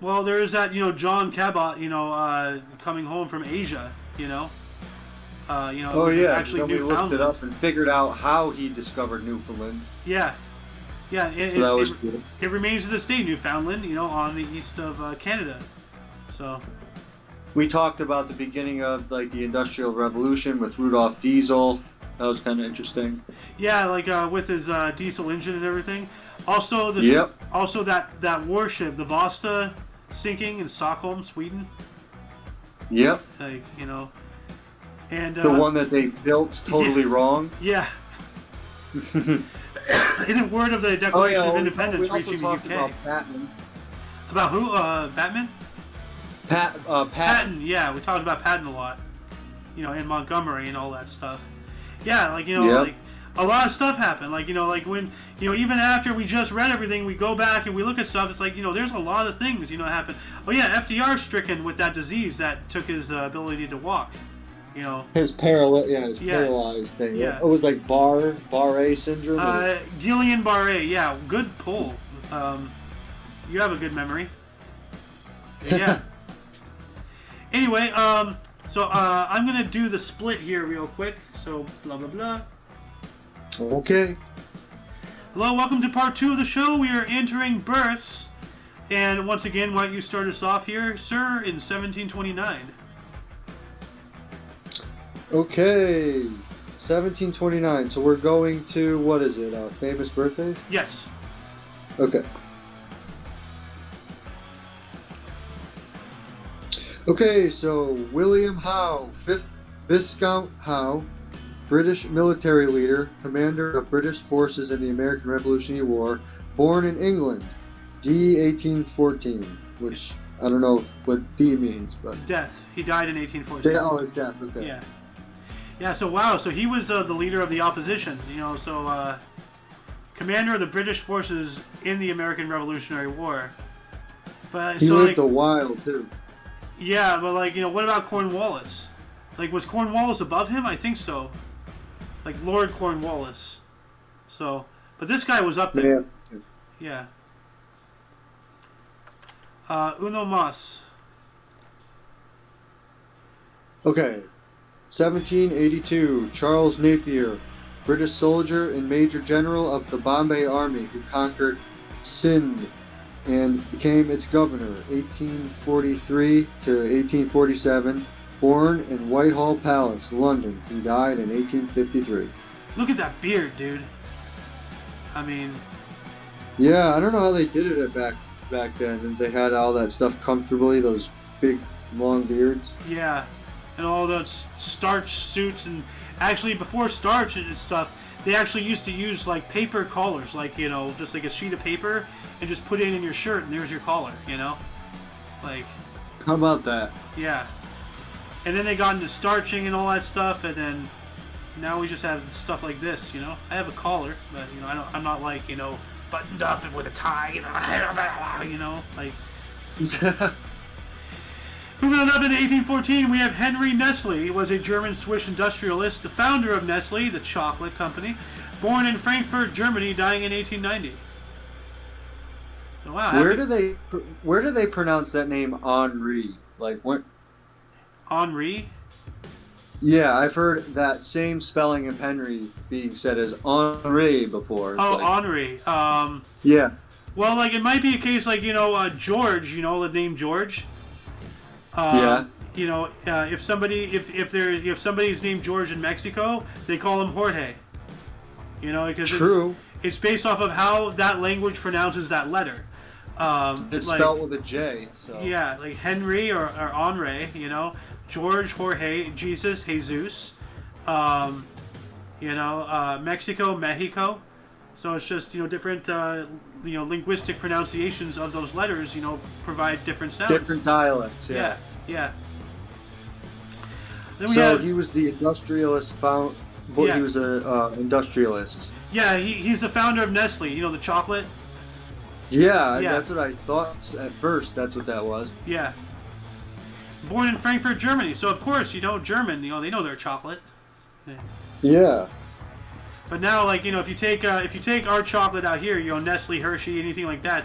Well, there's that John Cabot coming home from Asia actually then we looked it up and figured out how he discovered Newfoundland. Yeah. It remains to this day Newfoundland, on the east of Canada. So. We talked about the beginning of the Industrial Revolution with Rudolph Diesel. That was kind of interesting. Yeah, with his diesel engine and everything. Also, also that warship, the Vasa, sinking in Stockholm, Sweden. Yep. And the one that they built totally wrong. Yeah. In a word of the Declaration of Independence reaching the UK. About Patton. About who? Batman? Patton. Yeah, we talked about Patton a lot. In Montgomery and all that stuff. Yeah, a lot of stuff happened. When even after we just read everything, we go back and we look at stuff. It's there's a lot of things happened. Oh yeah, FDR stricken with that disease that took his ability to walk. His paralyzed thing. Yeah. It was Barré syndrome. Guillain-Barré. Yeah, good pull. You have a good memory. Yeah. Anyway, so I'm gonna do the split here real quick. So blah blah blah. Okay. Hello, welcome to part 2 of the show. We are entering births, and once again, why don't you start us off here, sir, in 1729. Okay, 1729. So we're going to, what is it, a famous birthday? Yes. Okay. Okay, so William Howe, 5th Viscount Howe, British military leader, commander of British forces in the American Revolutionary War, born in England, D 1814, which I don't know what D means, but Death. He died in 1814. oh, it's death. Okay. Yeah. Yeah. So wow. So he was the leader of the opposition. So commander of the British forces in the American Revolutionary War. But he lived a while too. Yeah, but what about Cornwallis? Was Cornwallis above him? I think so. Lord Cornwallis. So, but this guy was up there. Yeah. Uno mas. Okay. 1782, Charles Napier, British soldier and Major General of the Bombay Army who conquered Sindh and became its governor, 1843 to 1847. Born in Whitehall Palace, London. He died in 1853. Look at that beard, dude. I mean... Yeah, I don't know how they did it back then. And they had all that stuff comfortably, those big, long beards. Yeah, and all those starch suits. And actually, before starch and stuff, they actually used to use, paper collars. Just a sheet of paper, and just put it in your shirt, and there's your collar, How about that? Yeah. And then they got into starching and all that stuff, and then now we just have stuff like this, I have a collar, but, I'm not buttoned up and with a tie, Moving on up into 1814, we have Henry Nestle. He was a German-Swiss industrialist, the founder of Nestle, the chocolate company, born in Frankfurt, Germany, dying in 1890. So wow. Where do they pronounce that name Henri? What? Henri? Yeah, I've heard that same spelling of Henry being said as Henri before. Henri. Yeah. Well, it might be a case George, the name George. Yeah. If somebody's named George in Mexico, they call him Jorge. Because True. It's based off of how that language pronounces that letter. It's spelled with a J. So. Yeah, Henry or Henri, George, Jorge, Jesus, Jesus, Mexico, Mexico. So it's just, different, linguistic pronunciations of those letters, provide different sounds. Different dialects, yeah. Yeah. Then he was the industrialist he was an industrialist. Yeah, he's the founder of Nestle, the chocolate. Yeah, that's what I thought at first. That's what that was. Yeah. Born in Frankfurt, Germany. So of course, German, they know their chocolate. Yeah. But now, if you take our chocolate out here, Nestle, Hershey, anything like that,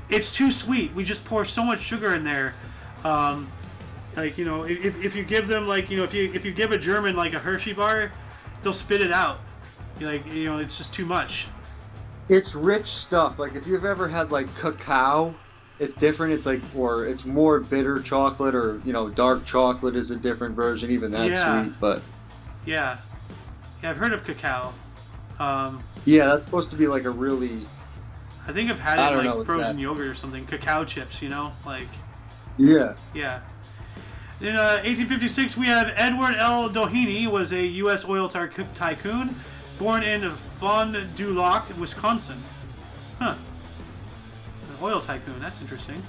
it's too sweet. We just pour so much sugar in there. If you give them if you give a German a Hershey bar, they'll spit it out. It's just too much. It's rich stuff. If you've ever had cacao, it's different. It's or it's more bitter chocolate, or dark chocolate is a different version. Even that's sweet, but yeah, I've heard of cacao. Yeah, that's supposed to be a really. I think I've had it in frozen yogurt or something. Cacao chips, Yeah. Yeah. In 1856, we have Edward L. Doheny, was a U.S. oil tycoon, born in Fond du Lac, Wisconsin. Huh. An oil tycoon. That's interesting.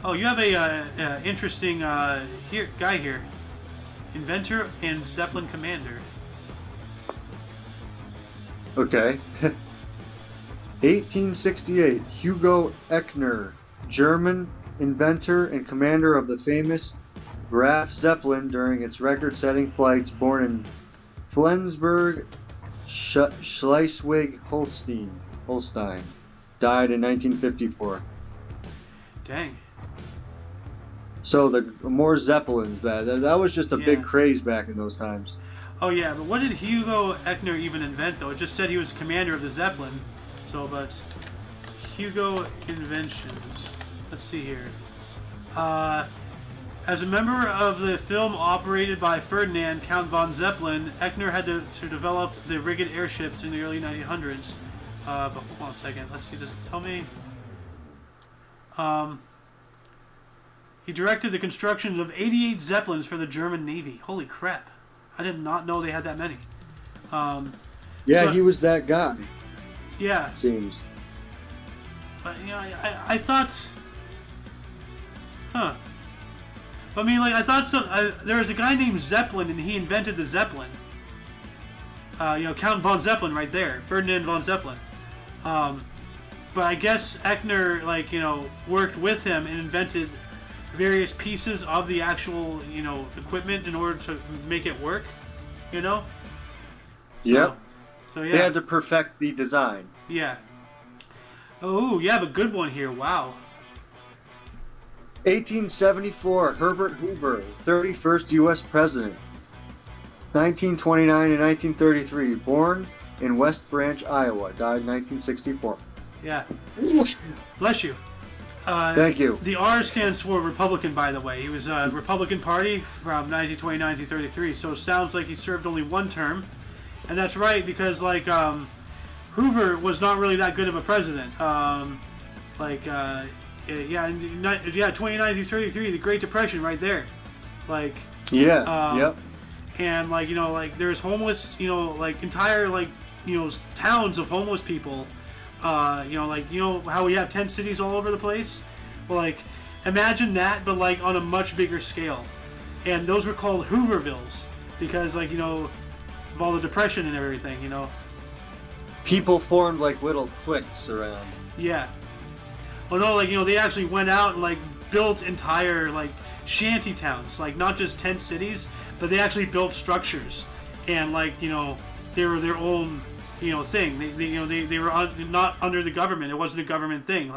Oh, you have a interesting guy here. Inventor and Zeppelin commander. Okay. 1868, Hugo Echner, German inventor and commander of the famous Graf Zeppelin during its record-setting flights, born in Flensburg, Schleswig-Holstein. Died in 1954. Dang. So the more Zeppelins, that was just a big craze back in those times. Oh yeah, but what did Hugo Echner even invent though? It just said he was commander of the Zeppelin. So, but Hugo inventions. Let's see here. As a member of the film operated by Ferdinand Count von Zeppelin, Echner had to develop the rigged airships in the early 1900s. But hold on a second. Let's see. Does it tell me? He directed the construction of 88 Zeppelins for the German Navy. Holy crap. I did not know they had that many. He was that guy. Yeah. It seems. But, I thought... Huh. I mean, like, I thought there was a guy named Zeppelin, and he invented the Zeppelin. Count von Zeppelin right there. Ferdinand von Zeppelin. But I guess Eckner, worked with him and invented various pieces of the actual, equipment in order to make it work, So, yep. So, yeah. They had to perfect the design. Yeah. Oh, you have a good one here. Wow. 1874, Herbert Hoover, 31st U.S. President. 1929 and 1933, born in West Branch, Iowa. Died 1964. Yeah. Bless you. Thank you. The R stands for Republican, by the way. He was a Republican Party from 1929 to 1933, so it sounds like he served only one term. And that's right, because, Hoover was not really that good of a president. 29 through 33, the Great Depression right there. Yep. And, there's homeless, entire, towns of homeless people. How we have tent cities all over the place? Well, imagine that, but, on a much bigger scale. And those were called Hoovervilles because, of all the depression and everything, People formed, little cliques around. Yeah. Well, no, they actually went out and, built entire, shanty towns. Not just tent cities, but they actually built structures. And, they were their own... thing. They were not under the government. It wasn't a government thing.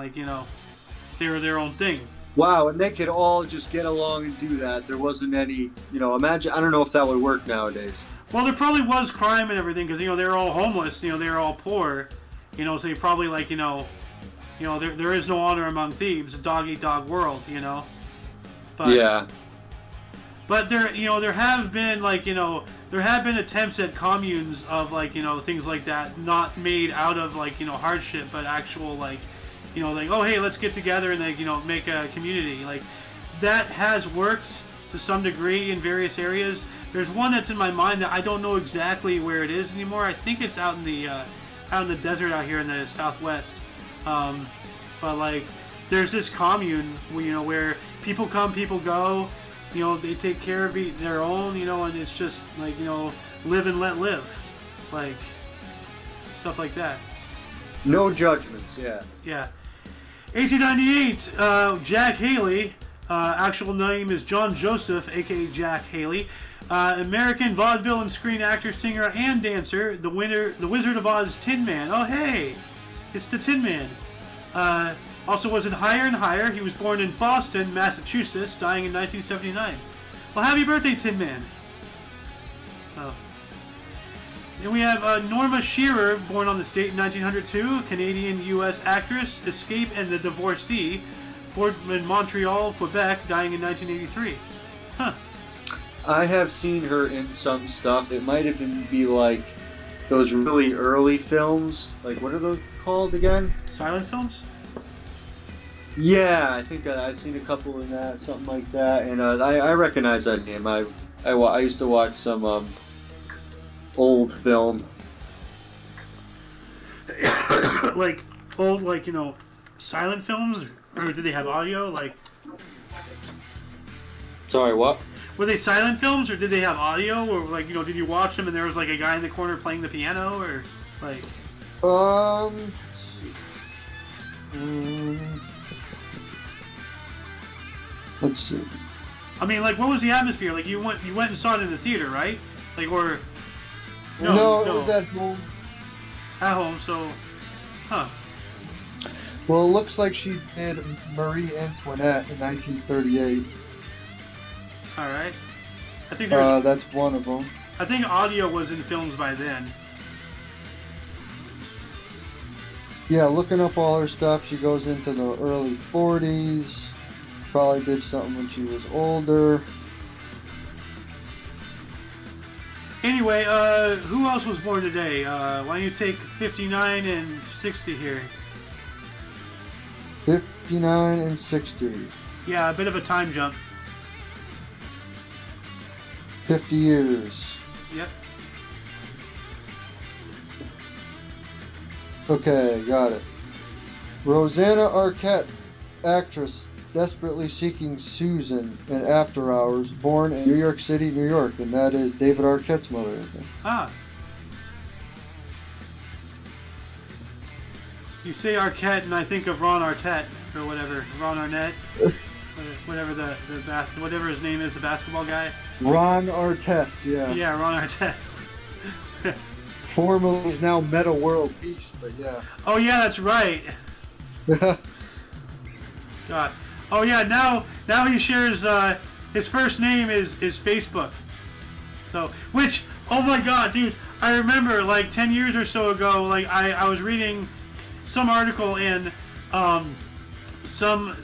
They were their own thing. Wow, and they could all just get along and do that. There wasn't any, imagine, I don't know if that would work nowadays. Well, there probably was crime and everything because, they were all homeless, they were all poor, so you probably, there is no honor among thieves, a dog-eat-dog world, But, yeah. But there have been, there have been attempts at communes of, things like that, not made out of, hardship, but actual, oh, hey, let's get together and, make a community. That has worked to some degree in various areas. There's one that's in my mind that I don't know exactly where it is anymore. I think it's out in the desert out here in the southwest. But, there's this commune, where people come, people go. They take care of their own, and it's just, live and let live. Stuff like that. No judgments, yeah. Yeah. 1898, Jack Haley, actual name is John Joseph, a.k.a. Jack Haley, American vaudeville and screen actor, singer, and dancer, the Wizard of Oz Tin Man. Oh, hey! It's the Tin Man. Also was in Higher and Higher. He was born in Boston, Massachusetts, dying in 1979. Well, happy birthday, Tin Man. Oh. Then we have Norma Shearer, born on this date in 1902, Canadian-U.S. actress, Escape and the Divorcee, born in Montreal, Quebec, dying in 1983. Huh. I have seen her in some stuff. It might even be those really early films. What are those called again? Silent films? Yeah, I think I've seen a couple in that, something like that, and I recognize that name. I used to watch some old film. Old, silent films? Or did they have audio? Sorry, what? Were they silent films, or did they have audio? Or, did you watch them and there was, a guy in the corner playing the piano? Or, Let's see. I mean, what was the atmosphere? You went and saw it in the theater, right? Or... No, it was at home. At home, so... Huh. Well, it looks like she did Marie Antoinette in 1938. Alright. I think there's... that's one of them. I think audio was in films by then. Yeah, looking up all her stuff, she goes into the early 40s. Probably did something when she was older. Anyway, who else was born today? Why don't you take 59 and 60 here? 59 and 60. Yeah, a bit of a time jump. 50 years. Yep. Okay, got it. Rosanna Arquette, actress desperately seeking Susan in After Hours, born in New York City, New York, and that is David Arquette's mother, I think. Ah. You say Arquette, and I think of Ron Artest, or whatever, Ron Arnett, whatever his name is, the basketball guy. Ron Artest, yeah. Yeah, Ron Artest. Formerly is now Meta World Peace, but yeah. Oh yeah, that's right. God. Oh yeah, now he shares his first name is Facebook. So, which, oh my God, dude, I remember like 10 years or so ago, like I was reading some article and some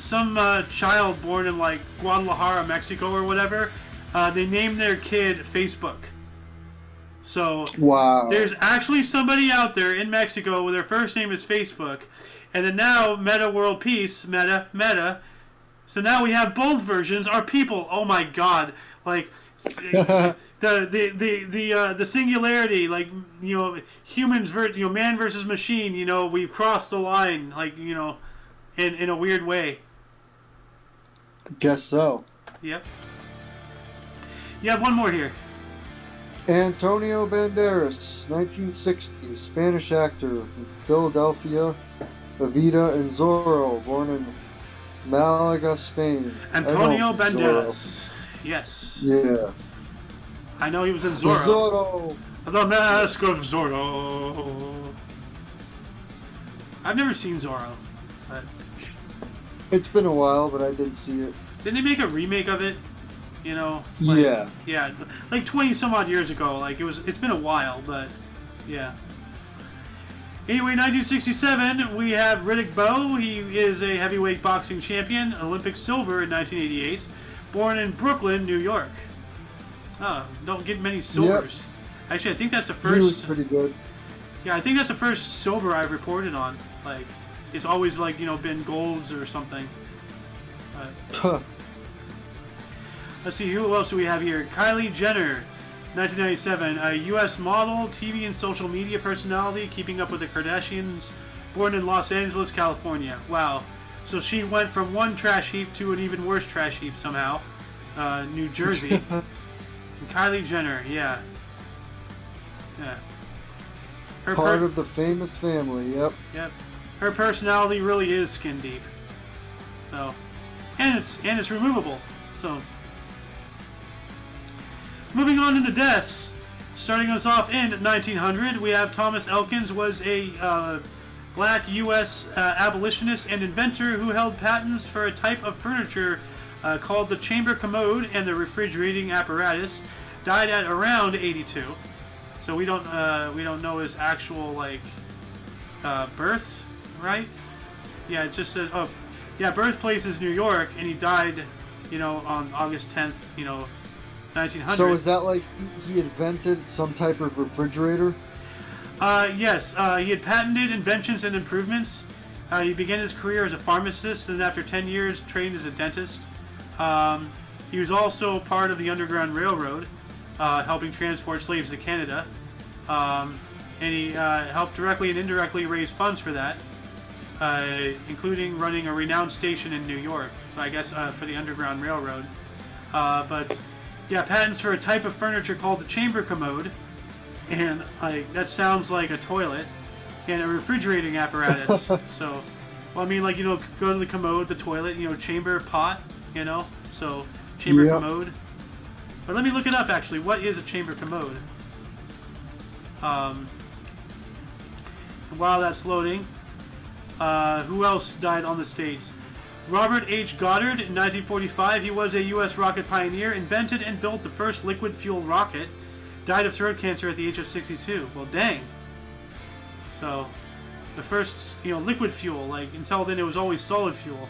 child born in like Guadalajara, Mexico or whatever, they named their kid Facebook. So wow. There's actually somebody out there in Mexico where their first name is Facebook, and then now Meta World Peace, Meta. So now we have both versions are people. Oh my God! Like the singularity, like humans man versus machine. We've crossed the line, like in a weird way. Guess so. Yep. You have one more here. Antonio Banderas, 1960, Spanish actor from Philadelphia, Evita and Zorro, born in Malaga, Spain. Antonio Banderas. Zorro. Yes. Yeah. I know he was in Zorro. The Mask of Zorro. I've never seen Zorro. But it's been a while, but I did see it. Didn't they make a remake of it? Yeah. Yeah, like 20 some odd years ago. Like it's been a while, but yeah. Anyway, 1967, we have Riddick Bowe. He is a heavyweight boxing champion, Olympic silver in 1988, born in Brooklyn, New York. Oh, don't get many silvers. Yep. Actually, I think that's the first. He was pretty good. Yeah, I think that's the first silver I've reported on. Like, it's always like been golds or something. Let's see, who else do we have here? Kylie Jenner, 1997, a U.S. model, TV and social media personality, keeping up with the Kardashians, born in Los Angeles, California. Wow. So she went from one trash heap to an even worse trash heap somehow. New Jersey. And Kylie Jenner, yeah. Yeah. Part of the famous family, yep. Yep. Her personality really is skin deep. So, and it's removable. So, moving on into deaths, starting us off in 1900, we have Thomas Elkins was a black U.S. Abolitionist and inventor who held patents for a type of furniture called the chamber commode and the refrigerating apparatus. Died at around 82, so we don't know his actual birth, right? Yeah, it just said birthplace is New York, and he died, on August 10th, 1900. So is that like he invented some type of refrigerator? Yes. He had patented inventions and improvements. He began his career as a pharmacist, and after 10 years trained as a dentist. He was also part of the Underground Railroad, helping transport slaves to Canada. And he helped directly and indirectly raise funds for that, including running a renowned station in New York. So I guess for the Underground Railroad. But yeah, patents for a type of furniture called the chamber commode, and that sounds like a toilet, and a refrigerating apparatus. So, well, I mean, go to the commode, the toilet, chamber pot, so chamber commode. But let me look it up, actually. What is a chamber commode? While that's loading, who else died on the States? Robert H. Goddard in 1945. He was a U.S. rocket pioneer, invented and built the first liquid-fueled rocket. Died of throat cancer at the age of 62. Well, dang. So, the first, liquid fuel. Until then, it was always solid fuel.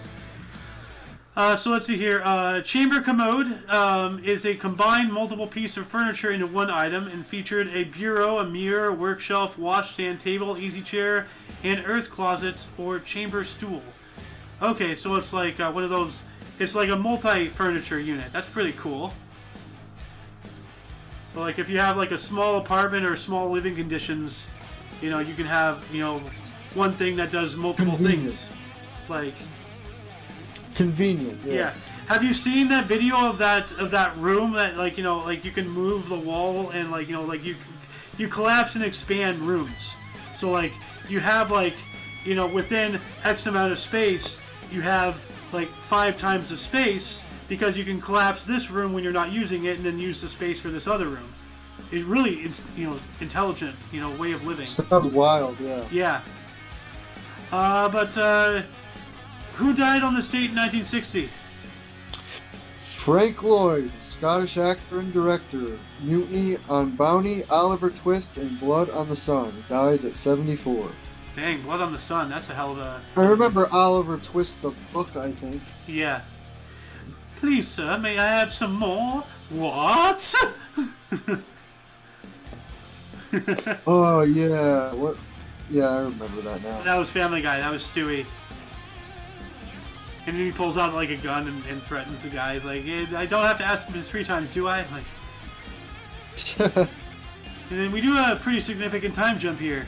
So let's see here. Chamber commode is a combined multiple piece of furniture into one item and featured a bureau, a mirror, work shelf, washstand, table, easy chair, and earth closet or chamber stool. Okay, so it's like one of those, it's like a multi-furniture unit. That's pretty cool. So like if you have like a small apartment or small living conditions, you know, you can have, you know, one thing that does multiple things. Like convenient. Yeah. Have you seen that video of that room that, like, you know, like you can move the wall and, like, you know, like you collapse and expand rooms. So like you have, like, you know, within X amount of space, you have like 5 times the space because you can collapse this room when you're not using it and then use the space for this other room. It's really, you know, intelligent, you know, way of living. Sounds wild, yeah. Yeah. But who died on this date in 1960? Frank Lloyd, Scottish actor and director. Mutiny on Bounty, Oliver Twist, and Blood on the Sun. Dies at 74. Dang, Blood on the Sun. That's a hell of a... I remember Oliver Twist, the book, I think. Yeah. Please, sir, may I have some more? What? Oh, yeah. What? Yeah, I remember that now. That was Family Guy. That was Stewie. And then he pulls out like a gun and threatens the guy. He's like, I don't have to ask him 3 times, do I? Like, and then we do a pretty significant time jump here.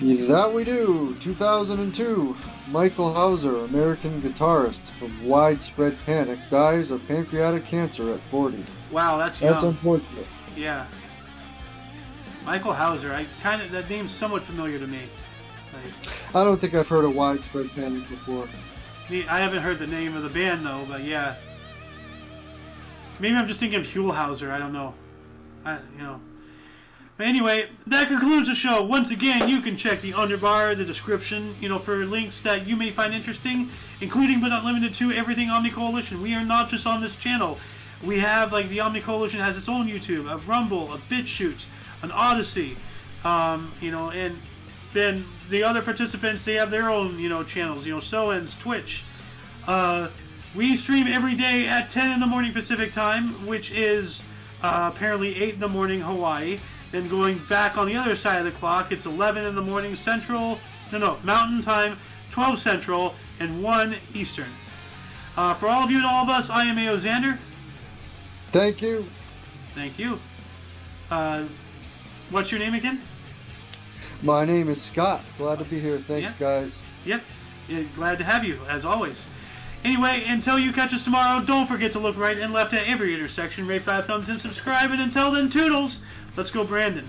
That we do. 2002. Michael Hauser, American guitarist from Widespread Panic, dies of pancreatic cancer at 40. Wow, that's young. That's unfortunate. Yeah. Michael Hauser. That name's somewhat familiar to me. Like, I don't think I've heard of Widespread Panic before. I haven't heard the name of the band though, but yeah. Maybe I'm just thinking of Huelhauser. I don't know. You know. But anyway, that concludes the show. Once again, you can check the underbar, the description, you know, for links that you may find interesting, including but not limited to everything Omni Coalition. We are not just on this channel. We have, like, the Omni Coalition has its own YouTube, a Rumble, a BitChute, an Odyssey, you know, and then the other participants, they have their own, you know, channels, you know, Soen's, Twitch. We stream every day at 10 in the morning Pacific time, which is apparently 8 in the morning Hawaii. Then going back on the other side of the clock, it's 11 in the morning Central, Mountain Time, 12 Central, and 1 Eastern. For all of you and all of us, I am A.O. Xander. Thank you. Thank you. What's your name again? My name is Scott. Glad to be here. Thanks, guys. Yep. Yeah, glad to have you, as always. Anyway, until you catch us tomorrow, don't forget to look right and left at every intersection, rate 5 thumbs, and subscribe. And until then, toodles. Let's go, Brandon.